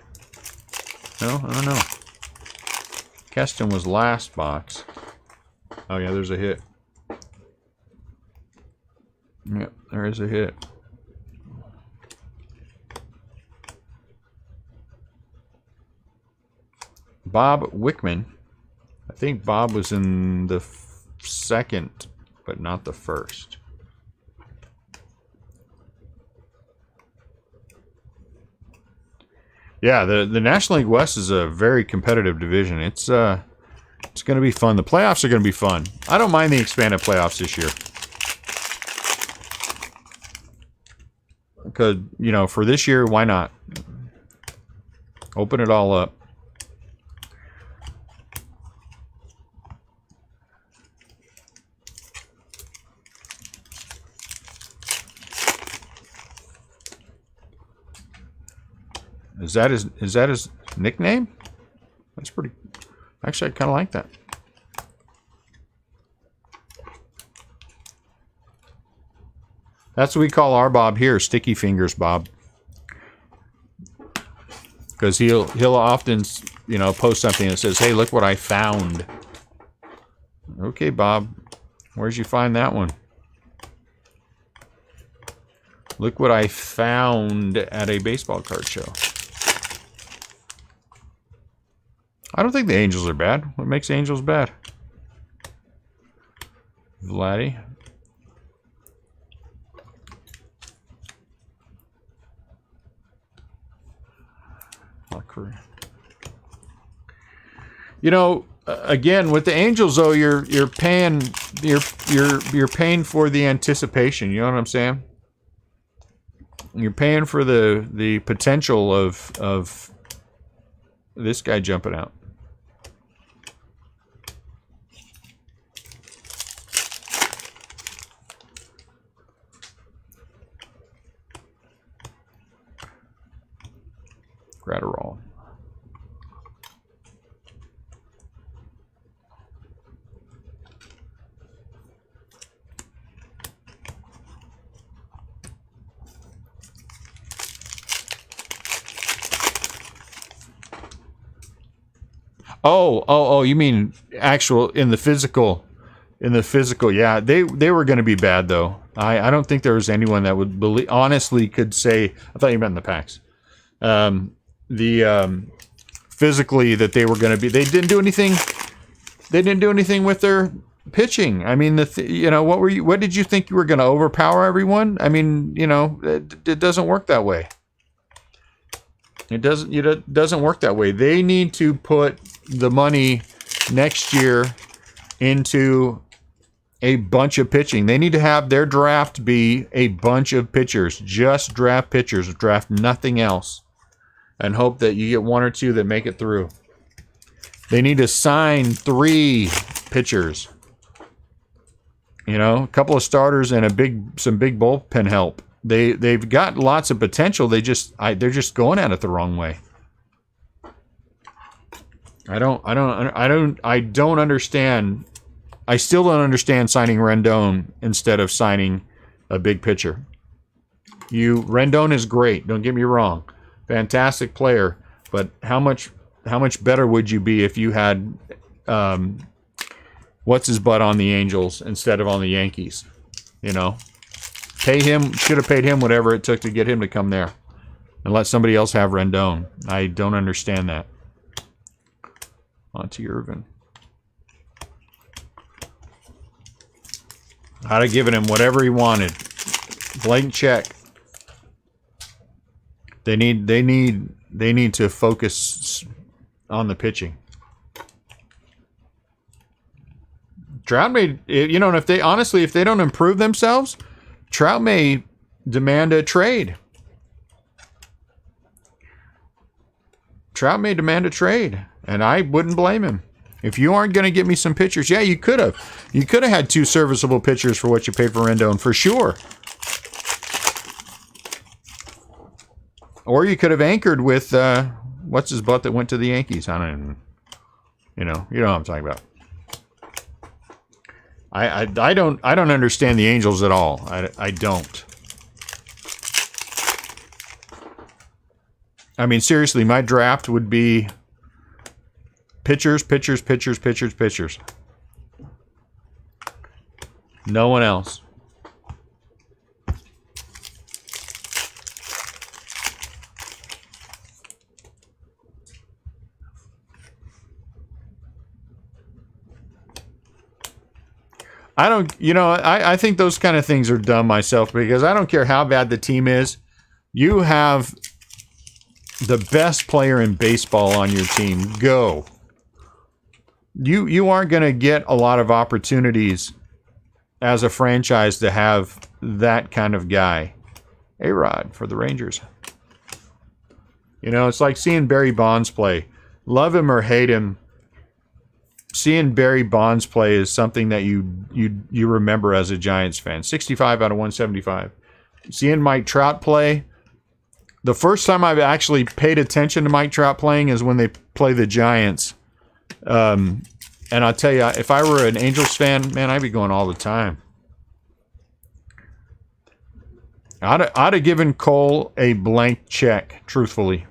No, I don't know. Keston was last box. Oh yeah, there's a hit. Yep, there is a hit. Bob Wickman. I think Bob was in the second, but not the first. Yeah, the National League West is a very competitive division. It's going to be fun. The playoffs are going to be fun. I don't mind the expanded playoffs this year. Because, you know, for this year, why not? Open it all up. Is that his nickname? That's pretty. Actually, I kind of like that. That's what we call our Bob here, Sticky Fingers Bob, because he'll often, you know, post something that says, "Hey, look what I found." Okay, Bob, where'd you find that one? Look what I found at a baseball card show. I don't think the Angels are bad. What makes the Angels bad? Vladdy. You know, again with the Angels though, you're paying for the anticipation. You know what I'm saying? You're paying for the potential of this guy jumping out. Gratterall. Oh, you mean actual in the physical, yeah. They were going to be bad though. I don't think there was anyone that would believe, honestly could say, I thought you meant in the packs. Physically that they were going to be, they didn't do anything with their pitching. I mean, you know, what did you think you were going to overpower everyone? I mean, you know, it doesn't work that way. It doesn't work that way. They need to put the money next year into a bunch of pitching. They need to have their draft be a bunch of pitchers. Just draft pitchers. Draft nothing else. And hope that you get one or two that make it through. They need to sign 3 pitchers. You know, a couple of starters and some big bullpen help. They've got lots of potential. They're just going at it the wrong way. I don't understand. I still don't understand signing Rendon instead of signing a big pitcher. Rendon is great. Don't get me wrong, fantastic player. But how much better would you be if you had what's his butt on the Angels instead of on the Yankees? You know, should have paid him whatever it took to get him to come there, and let somebody else have Rendon. I don't understand that. On to Irvin. I'd have given him whatever he wanted. Blank check. They need to focus on the pitching. Trout may, you know, if they don't improve themselves, Trout may demand a trade. Trout may demand a trade, and I wouldn't blame him. If you aren't going to get me some pitchers, yeah, you could have. You could have had 2 serviceable pitchers for what you paid for Rendon, for sure. Or you could have anchored with what's his butt that went to the Yankees. I don't even, you know what I'm talking about. I don't understand the Angels at all. I don't. I mean, seriously, my draft would be pitchers, pitchers, pitchers, pitchers, pitchers. No one else. I think those kind of things are dumb myself, because I don't care how bad the team is. You have the best player in baseball on your team. Go. You aren't going to get a lot of opportunities as a franchise to have that kind of guy. A-Rod for the Rangers. You know, it's like seeing Barry Bonds play. Love him or hate him, seeing Barry Bonds play is something that you remember as a Giants fan. 65 out of 175. Seeing Mike Trout play, the first time I've actually paid attention to Mike Trout playing is when they play the Giants. And I'll tell you, if I were an Angels fan, man, I'd be going all the time. I'd have given Cole a blank check, truthfully.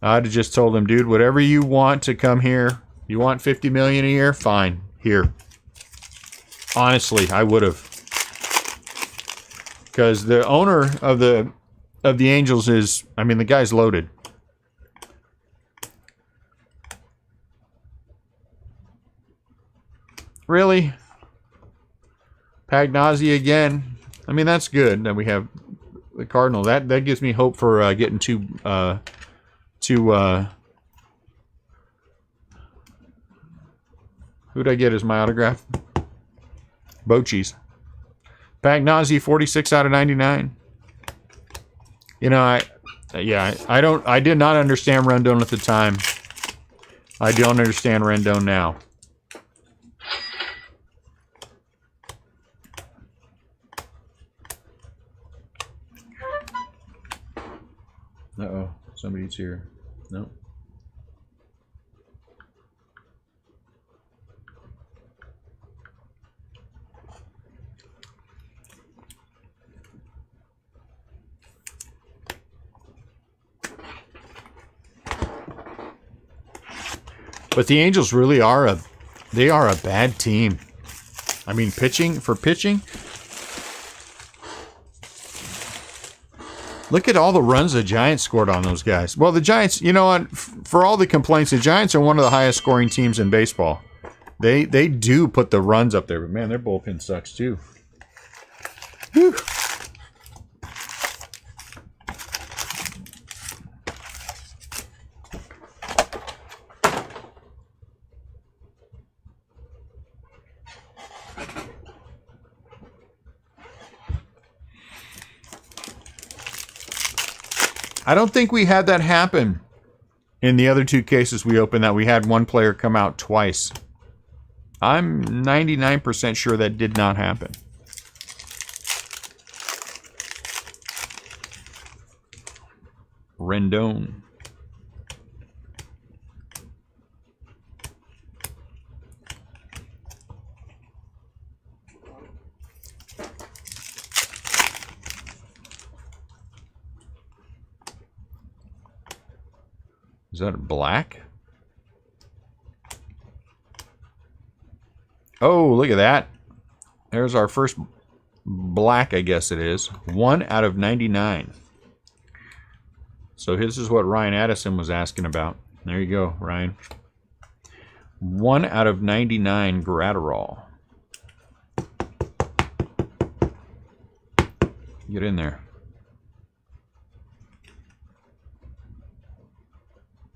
I'd have just told him, dude, whatever you want to come here, you want $50 million a year? Fine, here. Honestly, I would have, because the owner of the Angels is, I mean, the guy's loaded. Really? Pagnozzi again? I mean, that's good that we have the Cardinal. That gives me hope for getting to who'd I get as my autograph? Bochy's. Pagnozzi, 46 out of 99. You know, I did not understand Rendon at the time. I don't understand Rendon now. Uh-oh, somebody's here. Nope. But the Angels really are a bad team. I mean, pitching. Look at all the runs the Giants scored on those guys. Well, the Giants, you know what? For all the complaints, the Giants are one of the highest scoring teams in baseball. They do put the runs up there, but man, their bullpen sucks too. Whew. I don't think we had that happen in the other two cases we opened, that we had one player come out twice. I'm 99% sure that did not happen. Rendon. Is that black? Oh, look at that. There's our first black, I guess it is. 1 out of 99. So this is what Ryan Addison was asking about. There you go, Ryan. 1 out of 99 Gratterall. Get in there.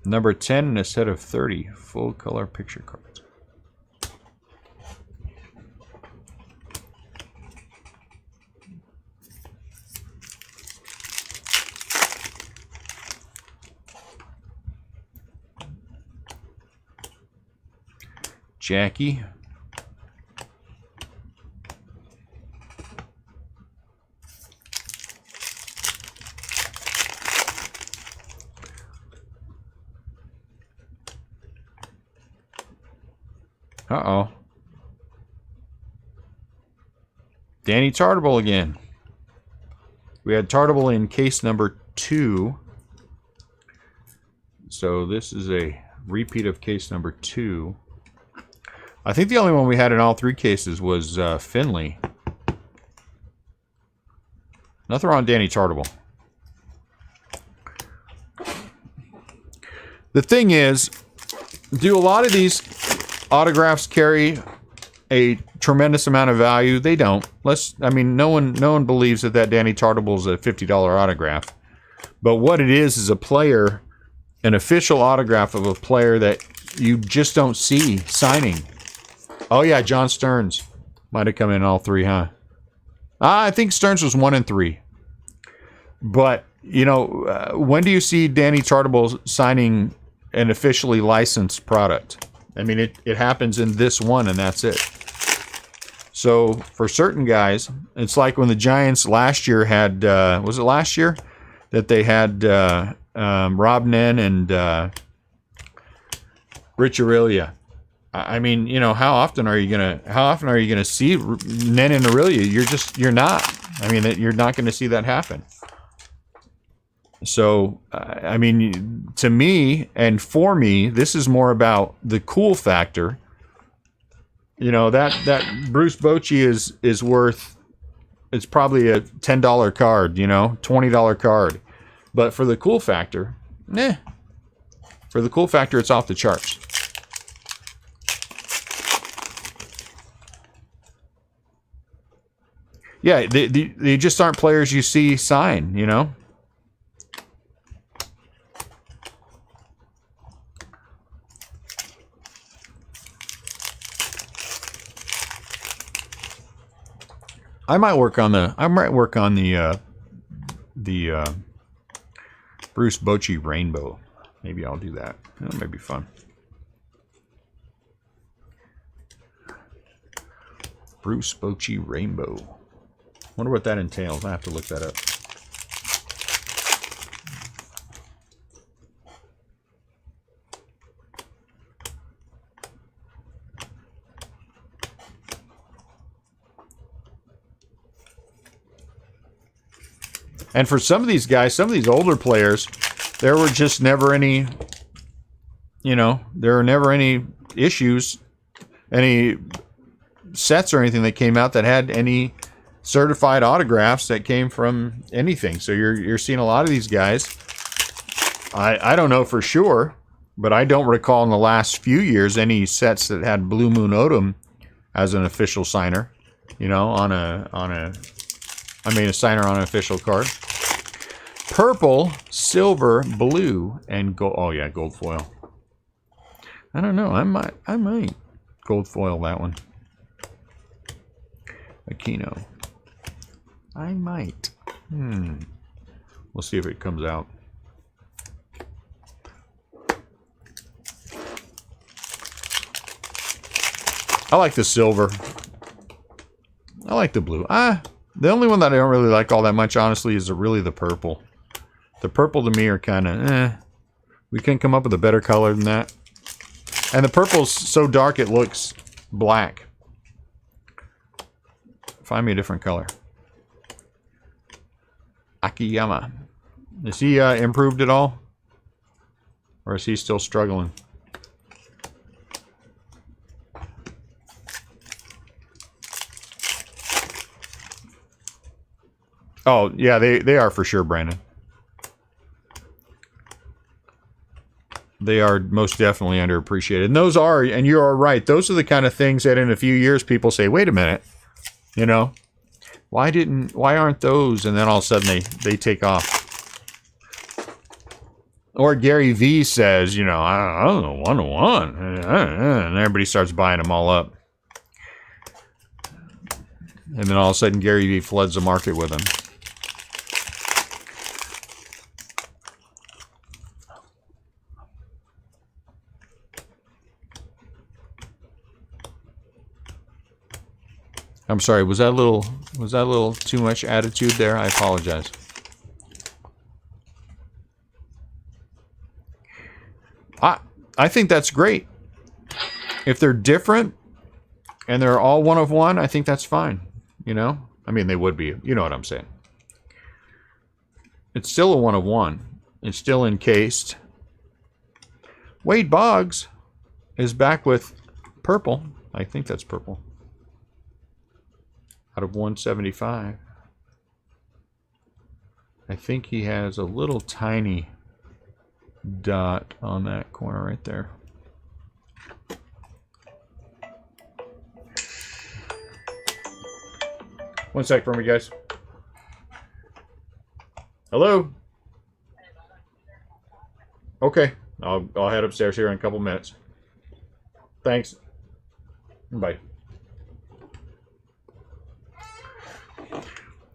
Number 10 in a set of 30 full color picture cards. Jackie. Uh-oh. Danny Tartable again. We had Tartable in case number 2. So this is a repeat of case number 2. I think the only one we had in all 3 cases was Finley. Nothing wrong with Danny Tartable. The thing is, do a lot of these autographs carry a tremendous amount of value? They don't. I mean, no one believes that Danny Tartable is a $50 autograph. But what it is a player, an official autograph of a player that you just don't see signing. Oh yeah, John Stearns might have come in all 3, huh? I think Stearns was 1 and 3. But you know, when do you see Danny Tartable signing an officially licensed product? I mean, it happens in this one, and that's it. So for certain guys, it's like when the Giants last year had, was it last year that they had Rob Nen and Rich Aurelia? I mean, you know, how often are you gonna see Nen and Aurelia? You're not. I mean, you're not going to see that happen. So, I mean, to me and for me, this is more about the cool factor. You know, that Bruce Bochy is worth, it's probably a $10 card, you know, $20 card. But for the cool factor, for the cool factor, it's off the charts. Yeah, they just aren't players you see sign, you know? I might work on the Bruce Bochy Rainbow. Maybe I'll do that. That might be fun. Bruce Bochy Rainbow. Wonder what that entails. I have to look that up. And for some of these guys, some of these older players, there were just never any, you know, there were never any issues, any sets or anything that came out that had any certified autographs that came from anything. So you're seeing a lot of these guys. I don't know for sure, But I don't recall in the last few years any sets that had Blue Moon Odom as an official signer. You know, I made a signer on an official card. Purple, silver, blue, and gold. Oh yeah, gold foil. I don't know. I might gold foil that one. Aquino. I might. We'll see if it comes out. I like the silver. I like the blue. The only one that I don't really like all that much, honestly, is really the purple. The purple to me are kind of, We couldn't come up with a better color than that. And the purple's so dark it looks black. Find me a different color. Akiyama. Is he improved at all? Or is he still struggling? Oh, yeah, they are for sure, Brandon. They are most definitely underappreciated. And those are, and you are right, those are the kind of things that in a few years people say, wait a minute, you know, why aren't those? And then all of a sudden they take off. Or Gary V says, you know, I don't know, 101. And everybody starts buying them all up. And then all of a sudden Gary V floods the market with them. I'm sorry, was that a little too much attitude there? I apologize. I think that's great. If they're different and they're all one of one, I think that's fine. You know? I mean, they would be. You know what I'm saying. It's still a one of one. It's still encased. Wade Boggs is back with purple. I think that's purple. Out of 175. I think he has a little tiny dot on that corner right there. One sec for me, guys. Hello? Okay. I'll head upstairs here in a couple minutes. Thanks. Bye.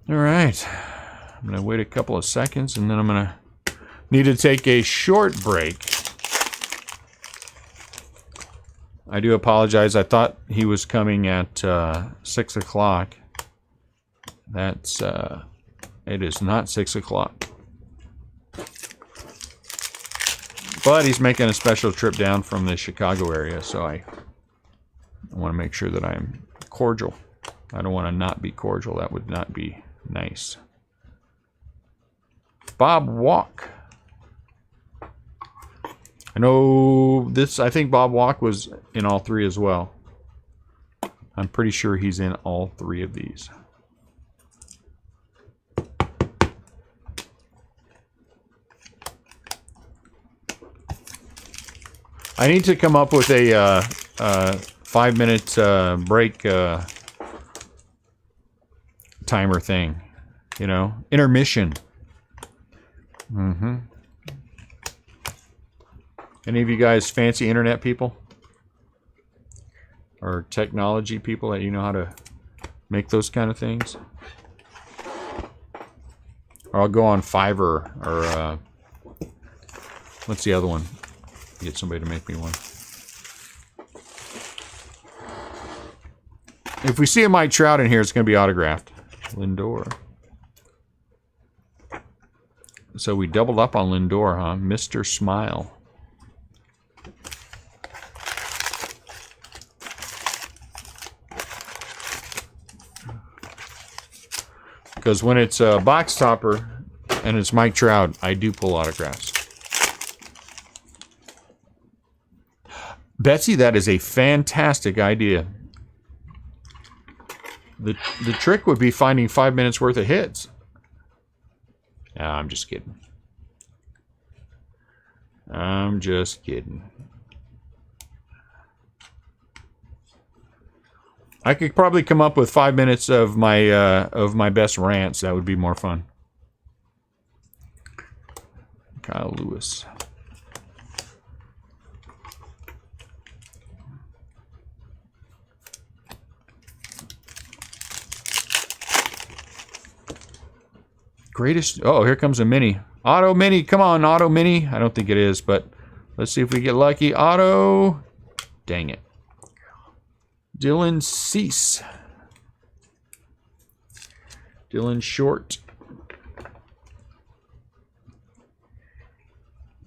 All right. I'm going to wait a couple of seconds and then I'm going to need to take a short break. I do apologize. I thought he was coming at 6 o'clock. That's, it is not 6 o'clock. But he's making a special trip down from the Chicago area, so I want to make sure that I'm cordial. I don't want to not be cordial. That would not be nice. Bob Walk. I know this, I think Bob Walk was in all three as well. I'm pretty sure he's in all three of these. I need to come up with a 5-minute break timer thing, you know, intermission. Any of you guys fancy internet people or technology people that you know how to make those kind of things? Or I'll go on Fiverr or what's the other one? Get somebody to make me one. If we see a Mike Trout in here, it's going to be autographed. Lindor. So we doubled up on Lindor, huh? Mr. Smile. Because when it's a box topper and it's Mike Trout, I do pull autographs. Betsy, that is a fantastic idea. The trick would be finding 5 minutes worth of hits. No, I'm just kidding. I'm just kidding. I could probably come up with 5 minutes of my best rants. That would be more fun. Kyle Lewis. Greatest. Oh, here comes a mini. Auto mini. Come on, auto mini. I don't think it is, but let's see if we get lucky. Auto. Dang it. Dylan Cease. Dylan Short.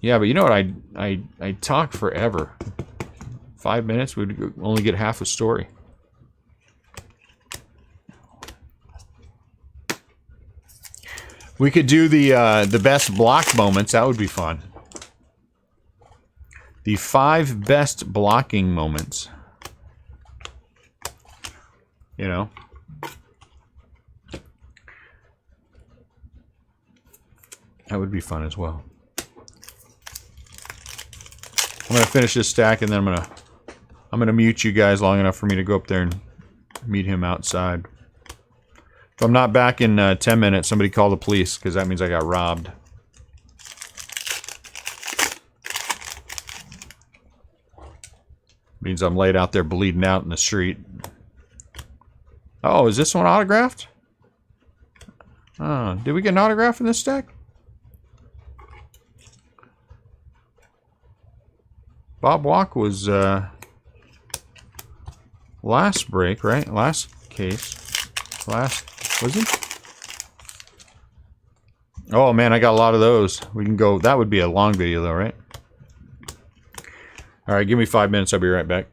Yeah, but you know what? I talk forever. 5 minutes, we'd only get half a story. We could do the best block moments. That would be fun. The 5 best blocking moments. You know. That would be fun as well. I'm gonna finish this stack and then I'm gonna mute you guys long enough for me to go up there and meet him outside. If I'm not back in 10 minutes, somebody call the police, because that means I got robbed. Means I'm laid out there bleeding out in the street. Oh, is this one autographed? Oh, did we get an autograph in this stack? Bob Walk was last break, right? Last case. Was he? Oh man, I got a lot of those. We can go. That would be a long video though, right? All right, give me 5 minutes. I'll be right back.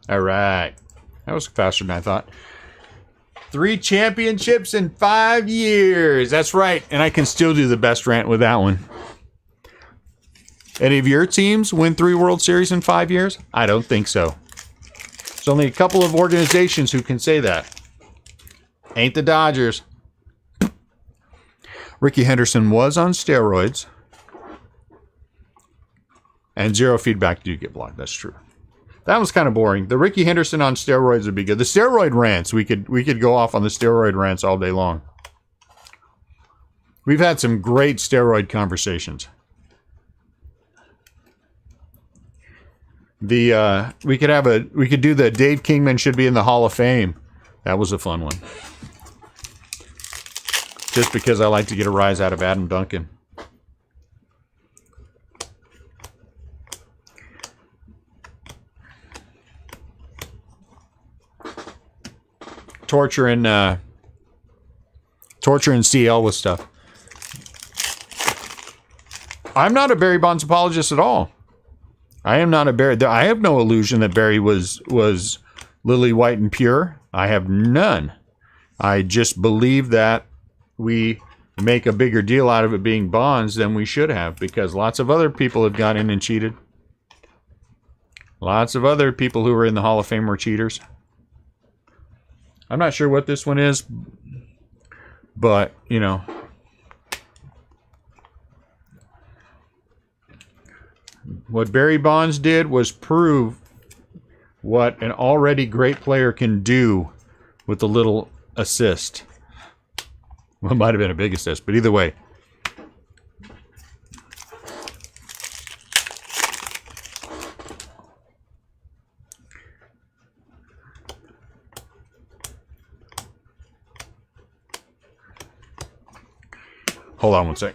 All right. That was faster than I thought. 3 championships in 5 years. That's right. And I can still do the best rant with that one. Any of your teams win 3 World Series in 5 years? I don't think so. There's only a couple of organizations who can say that. Ain't the Dodgers. Ricky Henderson was on steroids. And 0 feedback do get blocked. That's true. That was kind of boring. The Ricky Henderson on steroids would be good. The steroid rants, we could go off on the steroid rants all day long. We've had some great steroid conversations. We could do the Dave Kingman should be in the Hall of Fame. That was a fun one. Just because I like to get a rise out of Adam Duncan. Torturing CL with stuff. I'm not a Barry Bonds apologist at all. I am not a Barry. I have no illusion that Barry was lily white and pure. I have none. I just believe that we make a bigger deal out of it being Bonds than we should have, because lots of other people have got in and cheated. Lots of other people who were in the Hall of Fame were cheaters. I'm not sure what this one is, but, you know. What Barry Bonds did was prove what an already great player can do with a little assist. Well, it might have been a big assist, but either way. Hold on one sec.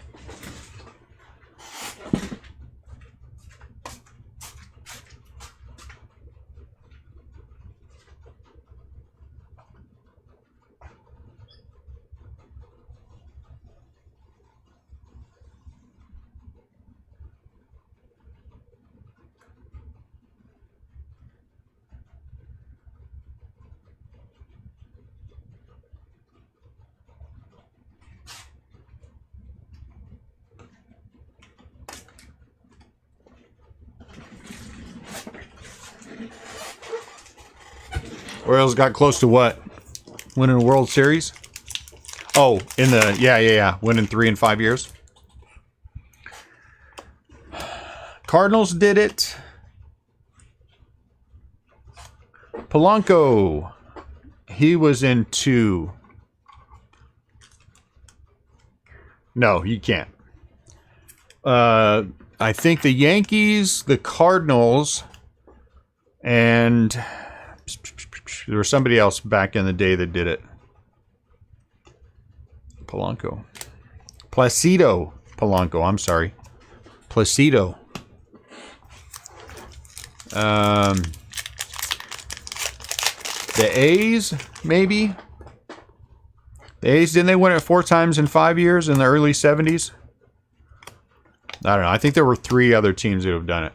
Orioles got close to what? Winning a World Series? Oh, in the... Yeah. Winning 3 in 5 years. Cardinals did it. Polanco. He was in 2. No, you can't. I think the Yankees, the Cardinals, and... There was somebody else back in the day that did it. Polanco. Placido Polanco, I'm sorry. Placido. The A's, maybe? The A's, didn't they win it 4 times in 5 years in the early 70s? I don't know. I think there were 3 other teams that have done it.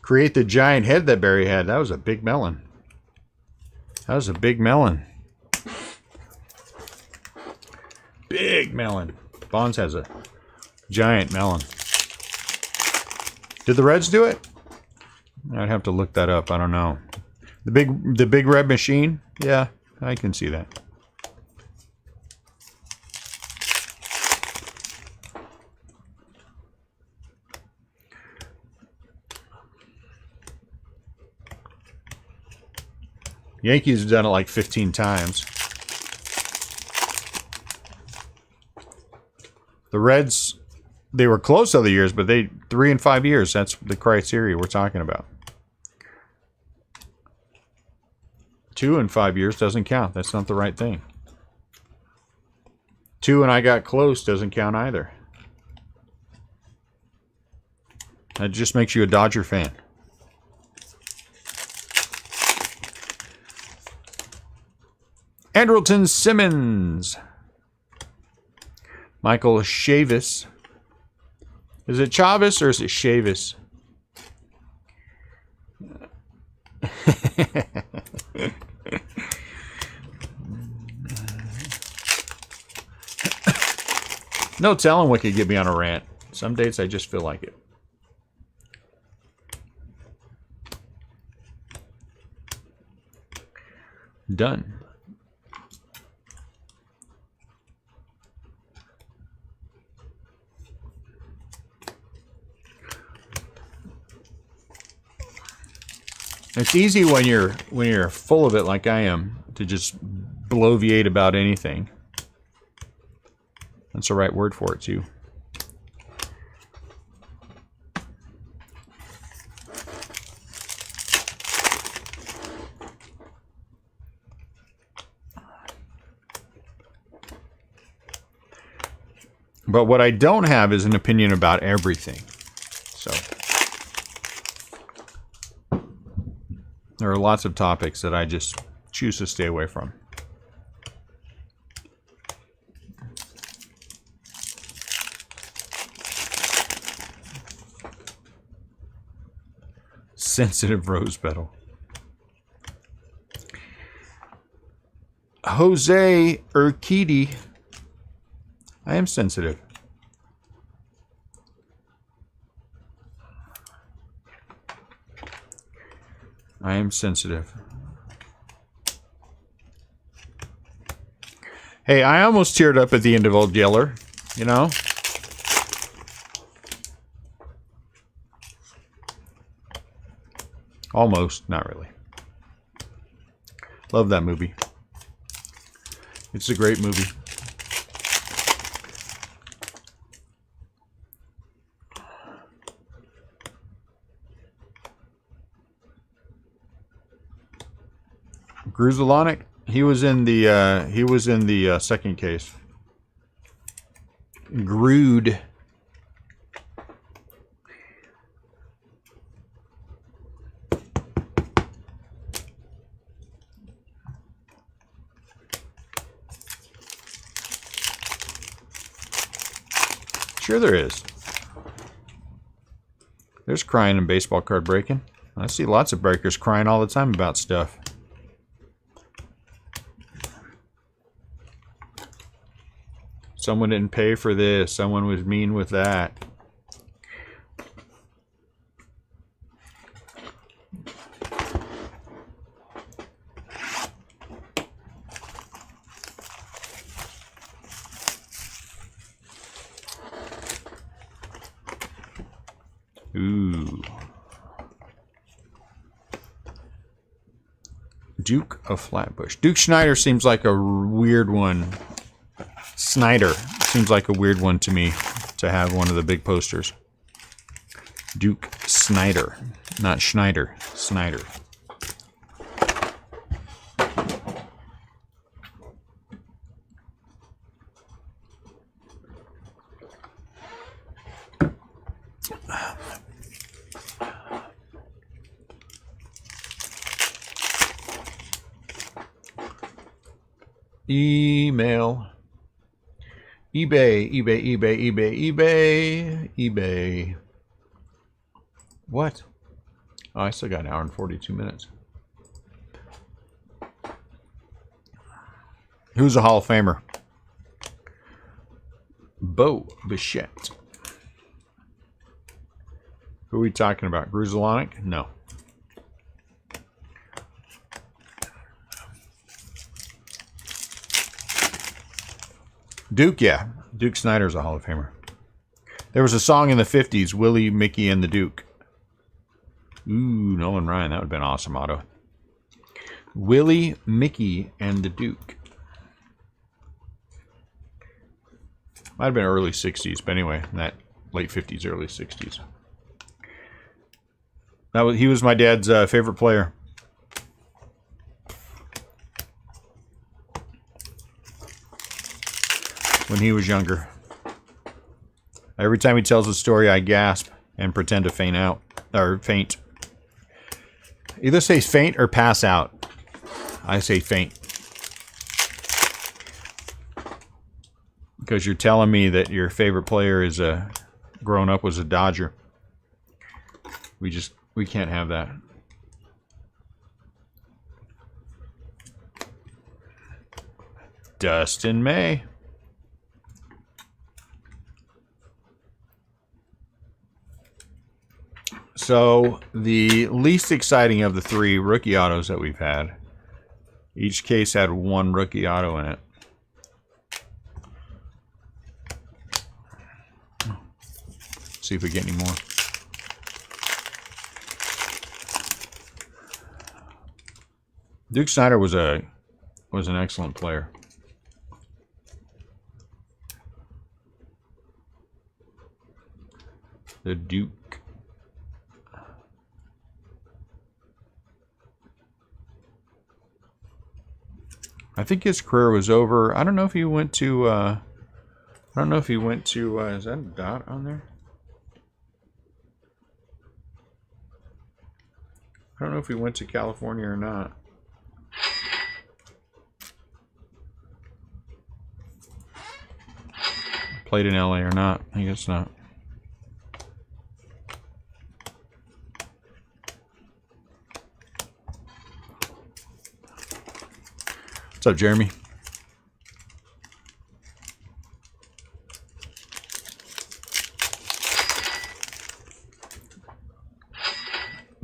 Create the giant head that Barry had. That was a big melon. That was a big melon. Big melon. Bonds has a giant melon. Did the Reds do it? I'd have to look that up. I don't know. The big red machine? Yeah, I can see that. Yankees have done it like 15 times. The Reds, they were close other years, but 3 in 5 years. That's the criteria we're talking about. 2 in 5 years doesn't count. That's not the right thing. 2 and I got close doesn't count either. That just makes you a Dodger fan. Andrelton Simmons. Michael Chavis. Is it Chavis or is it Chavis? No telling what could get me on a rant. Some days I just feel like it. Done. It's easy when you're full of it like I am to just bloviate about anything. That's the right word for it too. But what I don't have is an opinion about everything. So there are lots of topics that I just choose to stay away from. Sensitive rose petal. Jose Urquidy. I am sensitive. I am sensitive. Hey, I almost teared up at the end of Old Yeller, you know? Almost, not really. Love that movie. It's a great movie. Gruzalonic, he was in the second case. Grude. Sure there is. There's crying and baseball card breaking. I see lots of breakers crying all the time about stuff. Someone didn't pay for this. Someone was mean with that. Ooh. Duke of Flatbush. Duke Schneider seems like a weird one. Snyder seems like a weird one to me to have one of the big posters. Duke Snyder. Not Schneider. Snyder. Email. eBay. What? Oh, I still got an hour and 42 minutes. Who's a Hall of Famer? Bo Bichette. Who are we talking about? Gruzalonic? No. Duke, yeah. Duke Snyder's a Hall of Famer. There was a song in the 50s, Willie, Mickey, and the Duke. Ooh, Nolan Ryan. That would have been awesome, Otto. Willie, Mickey, and the Duke. Might have been early 60s, but anyway, that late 50s, early 60s. He was my dad's favorite player. When he was younger. Every time he tells a story, I gasp and pretend to faint out. Or faint. Either say faint or pass out. I say faint. Because you're telling me that your favorite player is growing up was a Dodger. We can't have that. Dustin May. So, the least exciting of the 3 rookie autos that we've had. Each case had 1 rookie auto in it. See if we get any more. Duke Snider was an excellent player. The Duke. I think his career was over. I don't know if he went to. I don't know if he went to. Is that a dot on there? I don't know if he went to California or not. Played in LA or not? I guess not. What's up, Jeremy?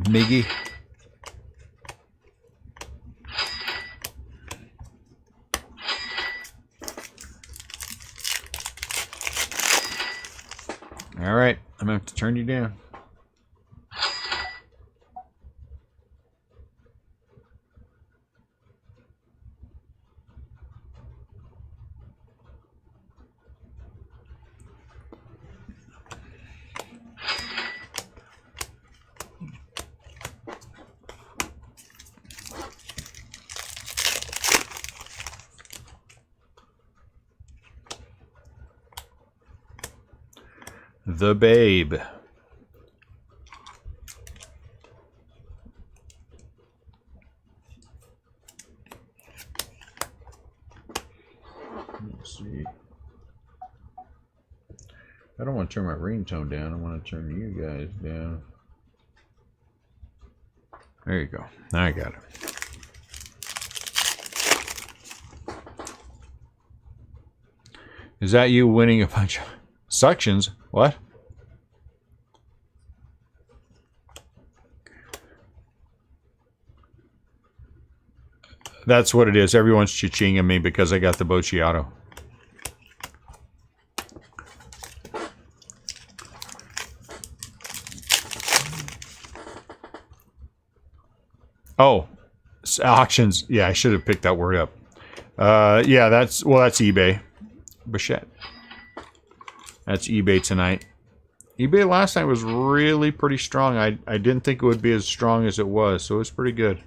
Miggy. All right, I'm gonna have to turn you down. The Babe. Let's see. I don't want to turn my ringtone down. I want to turn you guys down. There you go. Now I got it. Is that you winning a bunch of suctions? What? That's what it is. Everyone's cha-chinging me because I got the Bocciato. Oh, auctions. Yeah, I should have picked that word up. Yeah, that's eBay. Bichette. That's eBay tonight. eBay last night was really pretty strong. I didn't think it would be as strong as it was, so it was pretty good.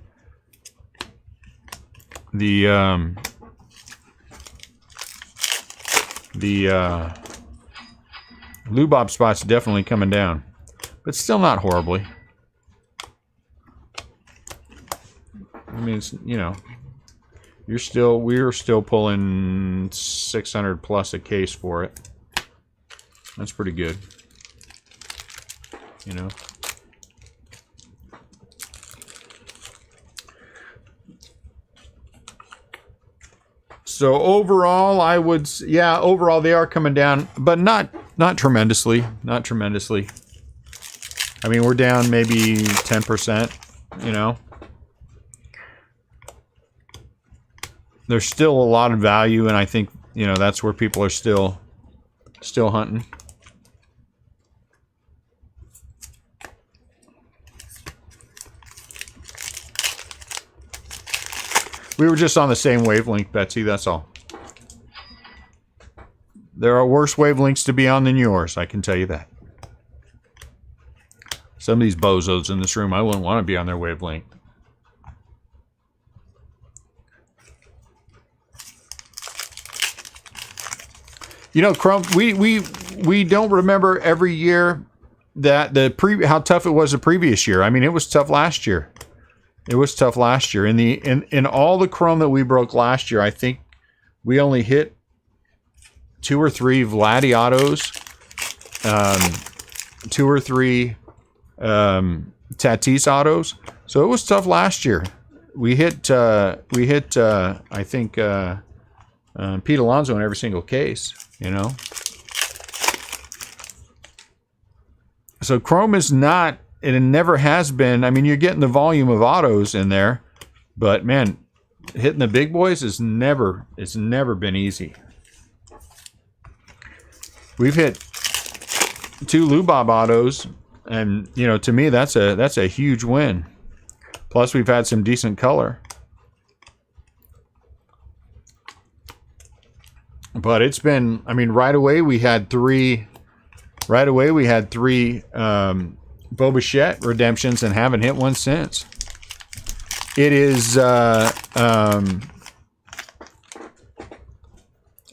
The Lubob spot's definitely coming down, but still not horribly. I mean, it's, you know, we're still pulling 600 plus a case for it. That's pretty good, you know. So overall, I would, yeah, overall they are coming down, but not tremendously, not tremendously. I mean, we're down maybe 10%, you know. There's still a lot of value, and I think, you know, that's where people are still hunting. We were just on the same wavelength, Betsy, that's all. There are worse wavelengths to be on than yours, I can tell you that. Some of these bozos in this room, I wouldn't want to be on their wavelength. You know, Crump, we don't remember every year that how tough it was the previous year. I mean, it was tough last year. It was tough last year. In all the chrome that we broke last year, I think we only hit 2 or 3 Vladdy autos, 2 or 3 Tatis autos. So it was tough last year. We hit I think Pete Alonso in every single case, you know. So Chrome is not, and it never has been. I mean, you're getting the volume of autos in there, but man, hitting the big boys it's never been easy. We've hit 2 Lubob autos, and you know, to me that's a huge win. Plus we've had some decent color. But it's been, I mean, right away we had three Bobichette redemptions and haven't hit one since. It is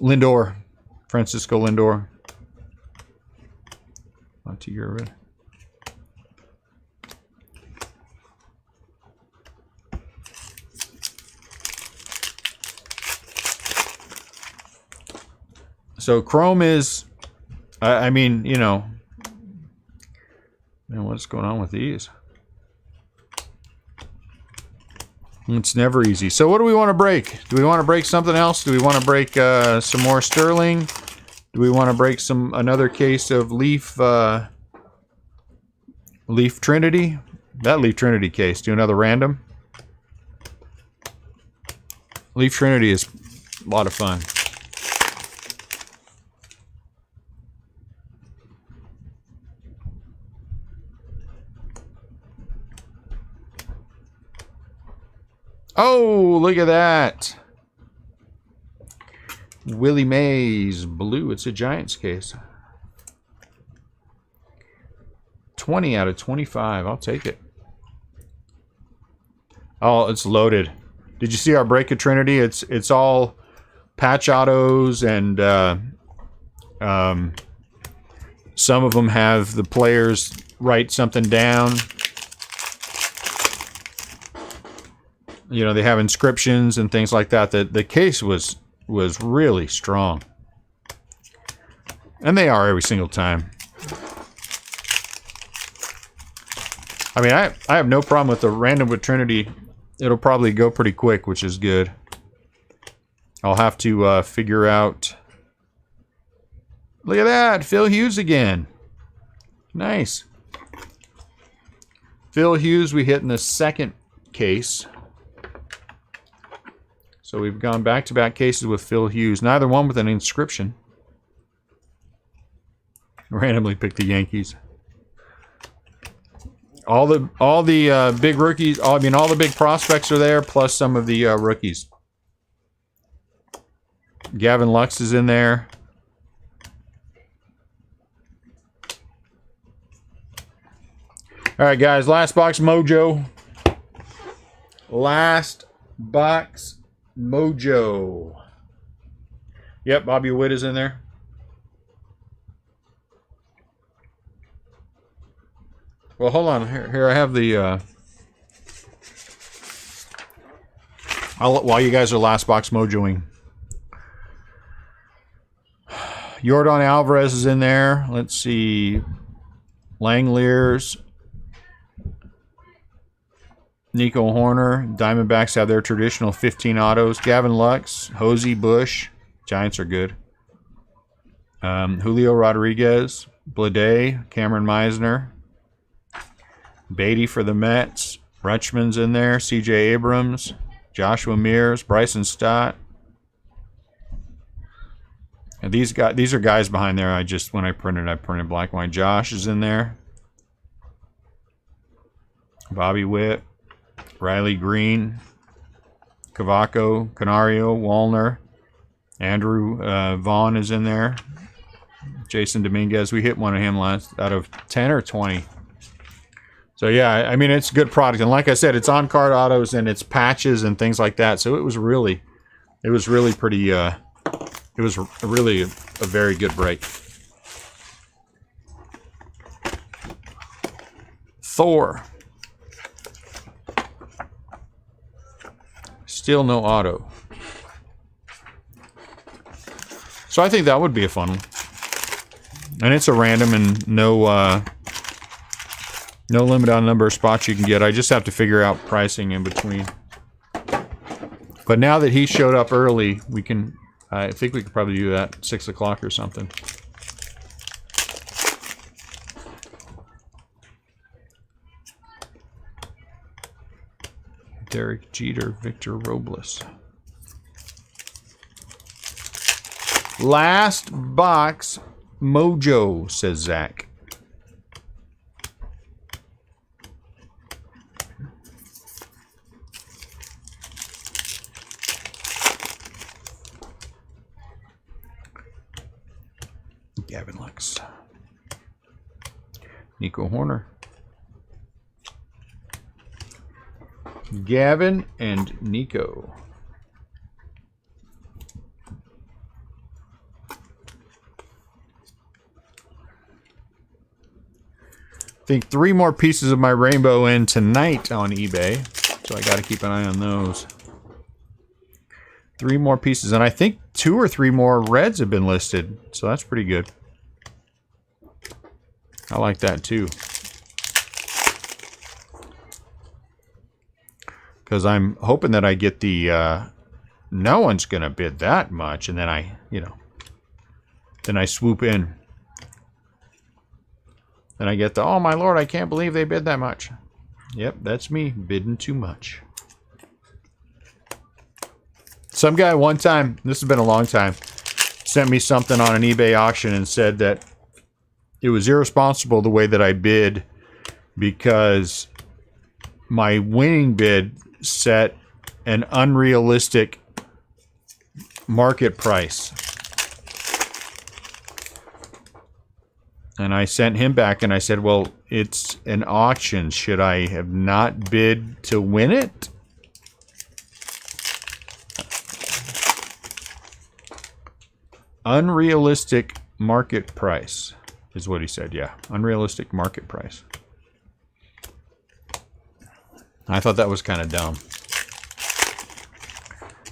Lindor, Francisco Lindor. Not to your red. So Chrome is, I mean, you know, man, what's going on with these? It's never easy. So what do we want to break? Do we want to break something else? Do we want to break some more Sterling? Do we want to break another case of Leaf Trinity? That Leaf Trinity case. Do another random. Leaf Trinity is a lot of fun. Oh, look at that. Willie Mays blue. It's a Giants case. 20 out of 25. I'll take it. Oh, it's loaded. Did you see our break of Trinity? It's all patch autos, and some of them have the players write something down. You know, they have inscriptions and things like that. The case was really strong. And they are every single time. I mean, I have no problem with the random with Trinity. It'll probably go pretty quick, which is good. I'll have to figure out... Look at that! Phil Hughes again. Nice. Phil Hughes we hit in the second case. So we've gone back-to-back cases with Phil Hughes. Neither one with an inscription. Randomly picked the Yankees. All the big rookies. All the big prospects are there, plus some of the rookies. Gavin Lux is in there. All right, guys. Last box mojo. Last box mojo. Yep, Bobby Witt is in there. Well, hold on. Here I have the... while you guys are last box mojoing. Yordan Alvarez is in there. Let's see. Langoliers. Nico Horner. Diamondbacks have their traditional 15 autos. Gavin Lux. Hosey Bush. Giants are good. Julio Rodriguez. Blade. Cameron Meisner. Beatty for the Mets. Rutschman's in there. C.J. Abrams. Joshua Mears. Bryson Stott. And these are guys behind there. I printed black and white. Josh is in there. Bobby Witt. Riley Green. Cavaco. Canario. Wallner. Andrew Vaughn is in there. Jason Dominguez. We hit one of him last out of 10 or 20. So yeah, I mean, it's a good product, and like I said, it's on card autos and it's patches and things like that. So it was really pretty. It was really a very good break. Thor. Still no auto. So I think that would be a fun one, and it's a random and no limit on the number of spots you can get. I just have to figure out pricing in between. But now that he showed up early, we can I think we could probably do that at 6 o'clock or something. Derek Jeter, Victor Robles. Last box, Mojo, says Zach. Gavin Lux. Nico Horner. Gavin and Nico. I think 3 more pieces of my rainbow in tonight on eBay, so I got to keep an eye on those. 3 more pieces, and I think 2 or 3 more reds have been listed, so that's pretty good. I like that too. Because I'm hoping that I get the, no one's going to bid that much, and then I, you know, then I swoop in. Then I get the, oh my lord, I can't believe they bid that much. Yep, that's me, bidding too much. Some guy one time, this has been a long time, sent me something on an eBay auction and said that it was irresponsible the way that I bid because my winning bid set an unrealistic market price. And I sent him back and I said, well, it's an auction. Should I have not bid to win it? Unrealistic market price is what he said. Yeah, unrealistic market price. I thought that was kind of dumb.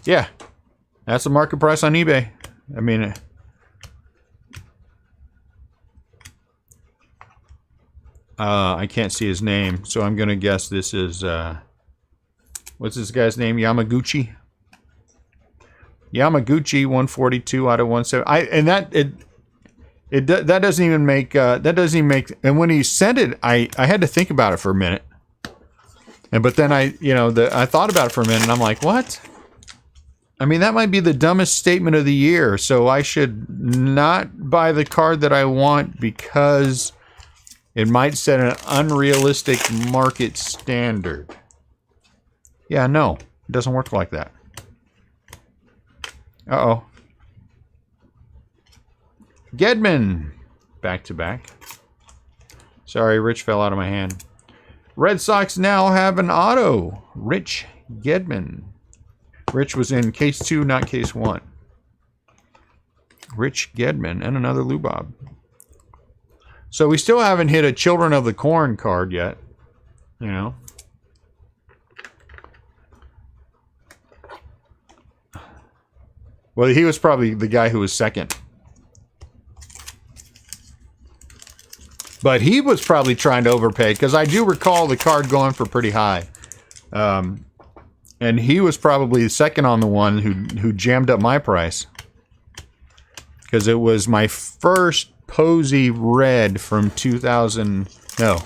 Yeah, that's the market price on eBay. I mean, I can't see his name, so I'm going to guess this is, what's this guy's name? Yamaguchi? Yamaguchi, 142 out of 170. And that doesn't even make, and when he sent it, I had to think about it for a minute. But then I thought about it for a minute and I'm like, what? I mean, that might be the dumbest statement of the year. So I should not buy the card that I want because it might set an unrealistic market standard. Yeah, no, it doesn't work like that. Uh-oh. Gedman, back to back. Sorry, Rich fell out of my hand. Red Sox now have an auto. Rich Gedman. Rich was in case 2, not case 1. Rich Gedman and another Lubob. So we still haven't hit a Children of the Corn card yet. You know. Well, he was probably the guy who was second. But he was probably trying to overpay, because I do recall the card going for pretty high. And he was probably the second on the one who jammed up my price. Because it was my first Posey Red from 2000... No.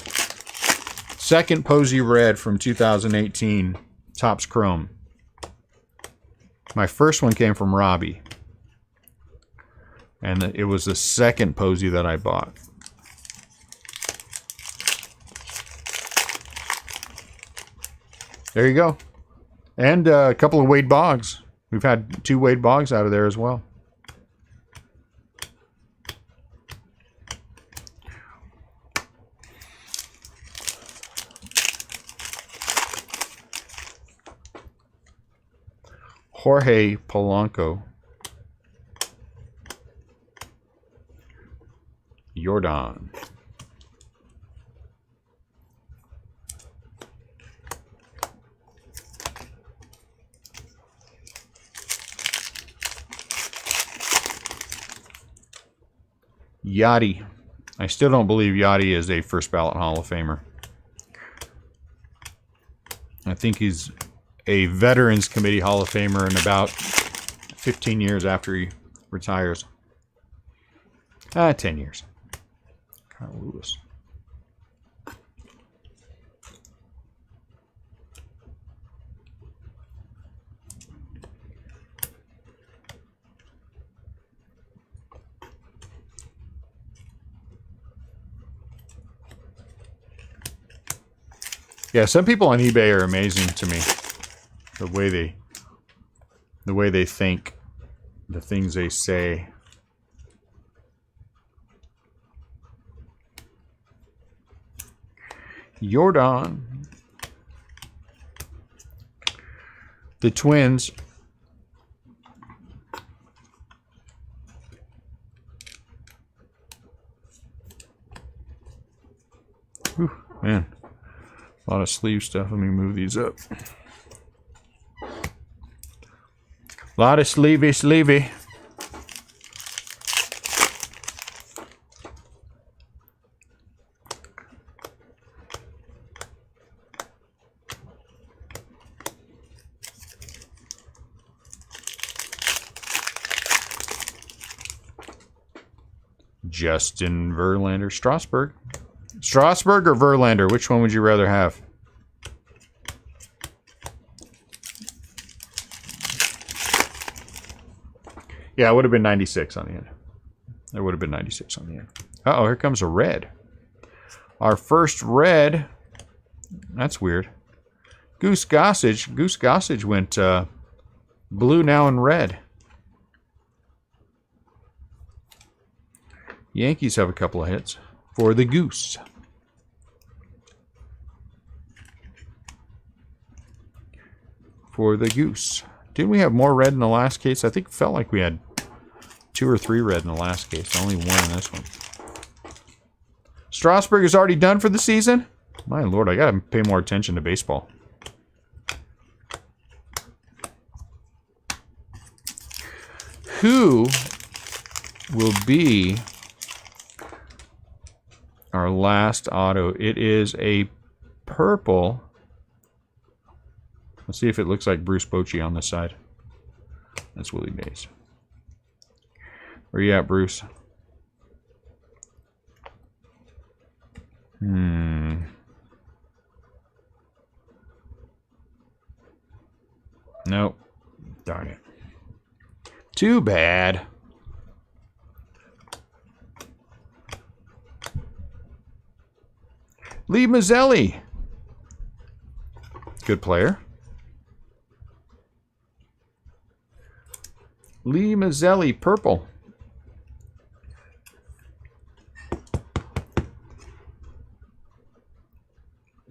Second Posey Red from 2018. Topps Chrome. My first one came from Robbie. And it was the second Posey that I bought. There you go. And a couple of Wade Boggs. We've had 2 Wade Boggs out of there as well. Jorge Polanco. Jordan. Yachty. I still don't believe Yachty is a first ballot Hall of Famer. I think he's a Veterans Committee Hall of Famer and about 15 years after he retires. 10 years. Kyle Lewis. Yeah, some people on eBay are amazing to me. The way they think, the things they say. Jordan. The Twins. Whew, man. A lot of sleeve stuff. Let me move these up. A lot of sleevey. Justin Verlander. Strasburg. Strasburg or Verlander? Which one would you rather have? Yeah, it would have been 96 on the end. There would have been 96 on the end. Uh-oh, here comes a red. Our first red. That's weird. Goose Gossage. Goose Gossage went blue now and red. Yankees have a couple of hits for the Goose. For the Goose. Didn't we have more red in the last case? I think it felt like we had 2 or 3 red in the last case. Only 1 in this one. Strasburg is already done for the season? My lord, I gotta pay more attention to baseball. Who will be our last auto? It is a purple. Let's see if it looks like Bruce Bochy on this side. That's Willie Baez. Where you at, Bruce? Nope. Darn it. Too bad. Lee Mazzelli. Good player. Lee Mazzelli, purple.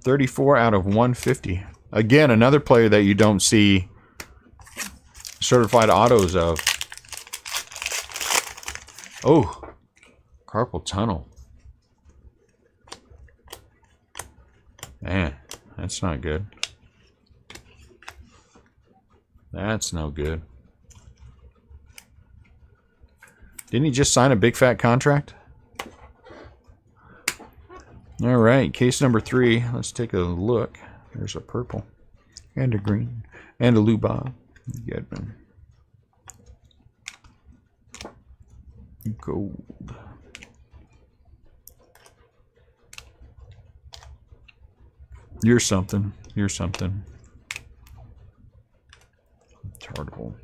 $34 out of 150. Again, another player that you don't see certified autos of. Oh, carpal tunnel. Man, that's not good. That's no good. Didn't he just sign a big fat contract? All right, case number 3. Let's take a look. There's a purple and a green and a Luba. Gedman. Gold. You're something. You're something. Chartable.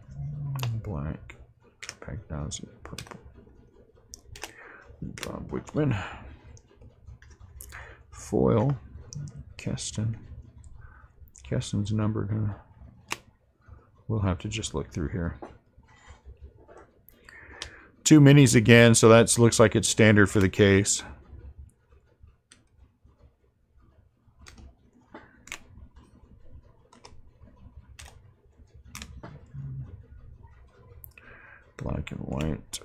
Black. Pagnozzi. Purple. Bob Wickman. Foil. Keston. Keston's numbered, huh? We'll have to just look through here. 2 minis again, so that looks like it's standard for the case. Black and white.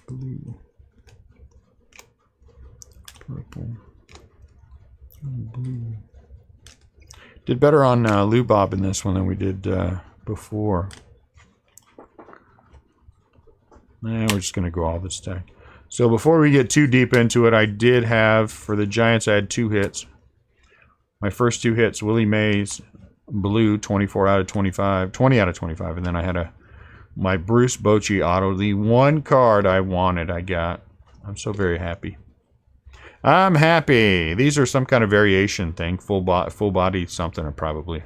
Blue. Purple. Blue. Did better on Lou Bob in this one than we did before. We're just going to go all this stack. So before we get too deep into it, I did have, for the Giants, I had 2 hits. My first 2 hits, Willie Mays, blue, 24 out of 25, 20 out of 25. And then I had my Bruce Bochy auto, the one card I wanted, I got. I'm so very happy. I'm happy. These are some kind of variation thing, full body something probably.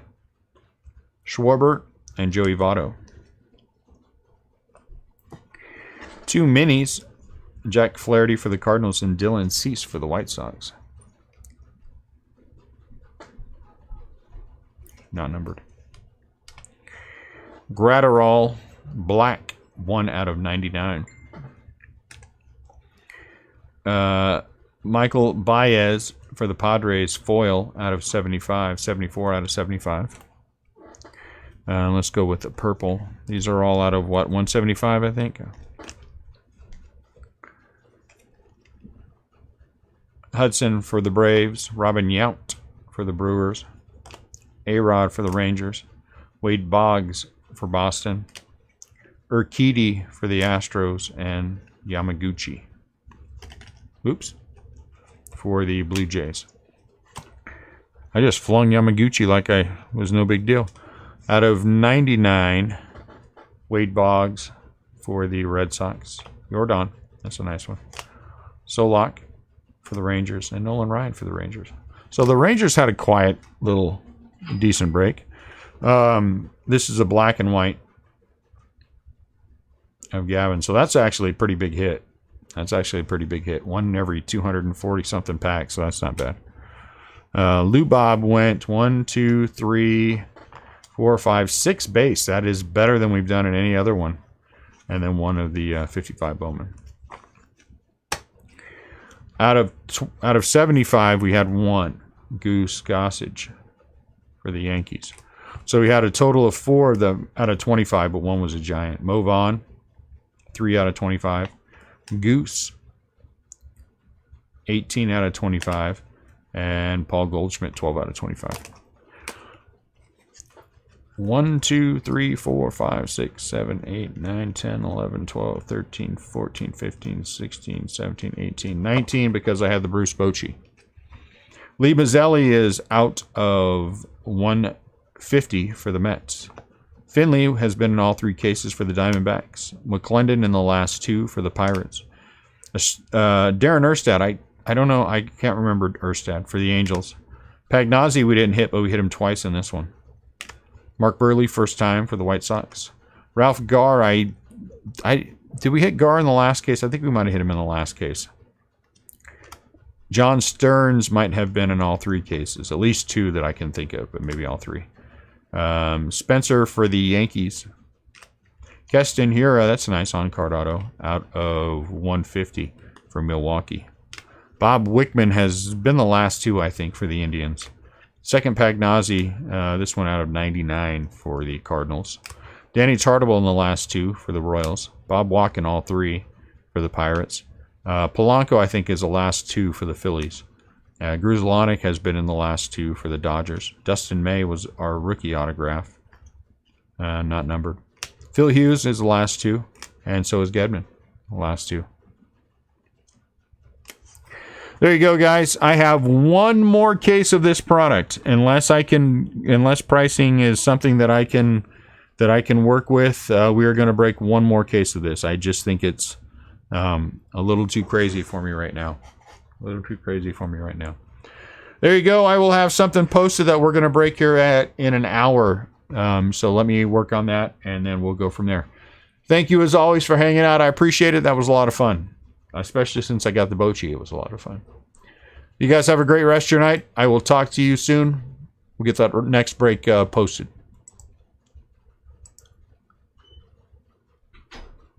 Schwarber and Joey Votto. 2 minis. Jack Flaherty for the Cardinals and Dylan Cease for the White Sox. Not numbered. Gratterall black, 1 out of 99. Michael Baez for the Padres foil out of 75, 74 out of 75. Let's go with the purple. These are all out of what, 175, I think. Hudson for the Braves, Robin Yount for the Brewers, A-Rod for the Rangers, Wade Boggs for Boston, Urquidy for the Astros, and Yamaguchi. Oops. For the Blue Jays. I just flung Yamaguchi like I was no big deal. Out of 99, Wade Boggs for the Red Sox. Jordan, that's a nice one. Solak for the Rangers, and Nolan Ryan for the Rangers. So the Rangers had a quiet little decent break. This is a black and white of Gavin. So that's actually a pretty big hit. That's actually a pretty big hit. 1 every 240 something packs, so that's not bad. Lou Bob went 1, 2, 3, 4, 5, 6 base. That is better than we've done in any other one. And then 1 of the 55 Bowman. Out of 75, we had 1 Goose Gossage for the Yankees. So we had a total of 4 of them out of 25, but 1 was a Giant. Mo Vaughn, 3 out of 25. Goose, 18 out of 25. And Paul Goldschmidt, 12 out of 25. 1, 2, 3, 4, 5, 6, 7, 8, 9, 10, 11, 12, 13, 14, 15, 16, 17, 18, 19 because I had the Bruce Bochy. Lee Mazzelli is out of 150 for the Mets. Finley has been in all 3 cases for the Diamondbacks. McClendon in the last 2 for the Pirates. Darren Erstad, I don't know, I can't remember Erstad for the Angels. Pagnozzi we didn't hit, but we hit him twice in this one. Mark Burley, first time for the White Sox. Ralph Garr, did we hit Garr in the last case? I think we might have hit him in the last case. John Stearns might have been in all 3 cases. At least 2 that I can think of, but maybe all 3. Spencer for the Yankees. Keston Hiura, that's a nice on-card auto, out of 150 for Milwaukee. Bob Wickman has been the last 2, I think, for the Indians. Second Pagnozzi, this one out of 99 for the Cardinals. Danny Tartable in the last 2 for the Royals. Bob Walken, all 3 for the Pirates. Polanco, I think, is the last 2 for the Phillies. Gruzlonic has been in the last 2 for the Dodgers. Dustin May was our rookie autograph. Not numbered. Phil Hughes is the last 2, and so is Gedman, the last 2. There you go, guys. I have 1 more case of this product, unless pricing is something that I can work with. We are going to break 1 more case of this. I just think it's a little too crazy for me right now. There you go. I will have something posted that we're going to break here in an hour. So let me work on that, and then we'll go from there. Thank you, as always, for hanging out. I appreciate it. That was a lot of fun. Especially since I got the Bochy. It was a lot of fun. You guys have a great rest of your night. I will talk to you soon. We'll get that next break posted.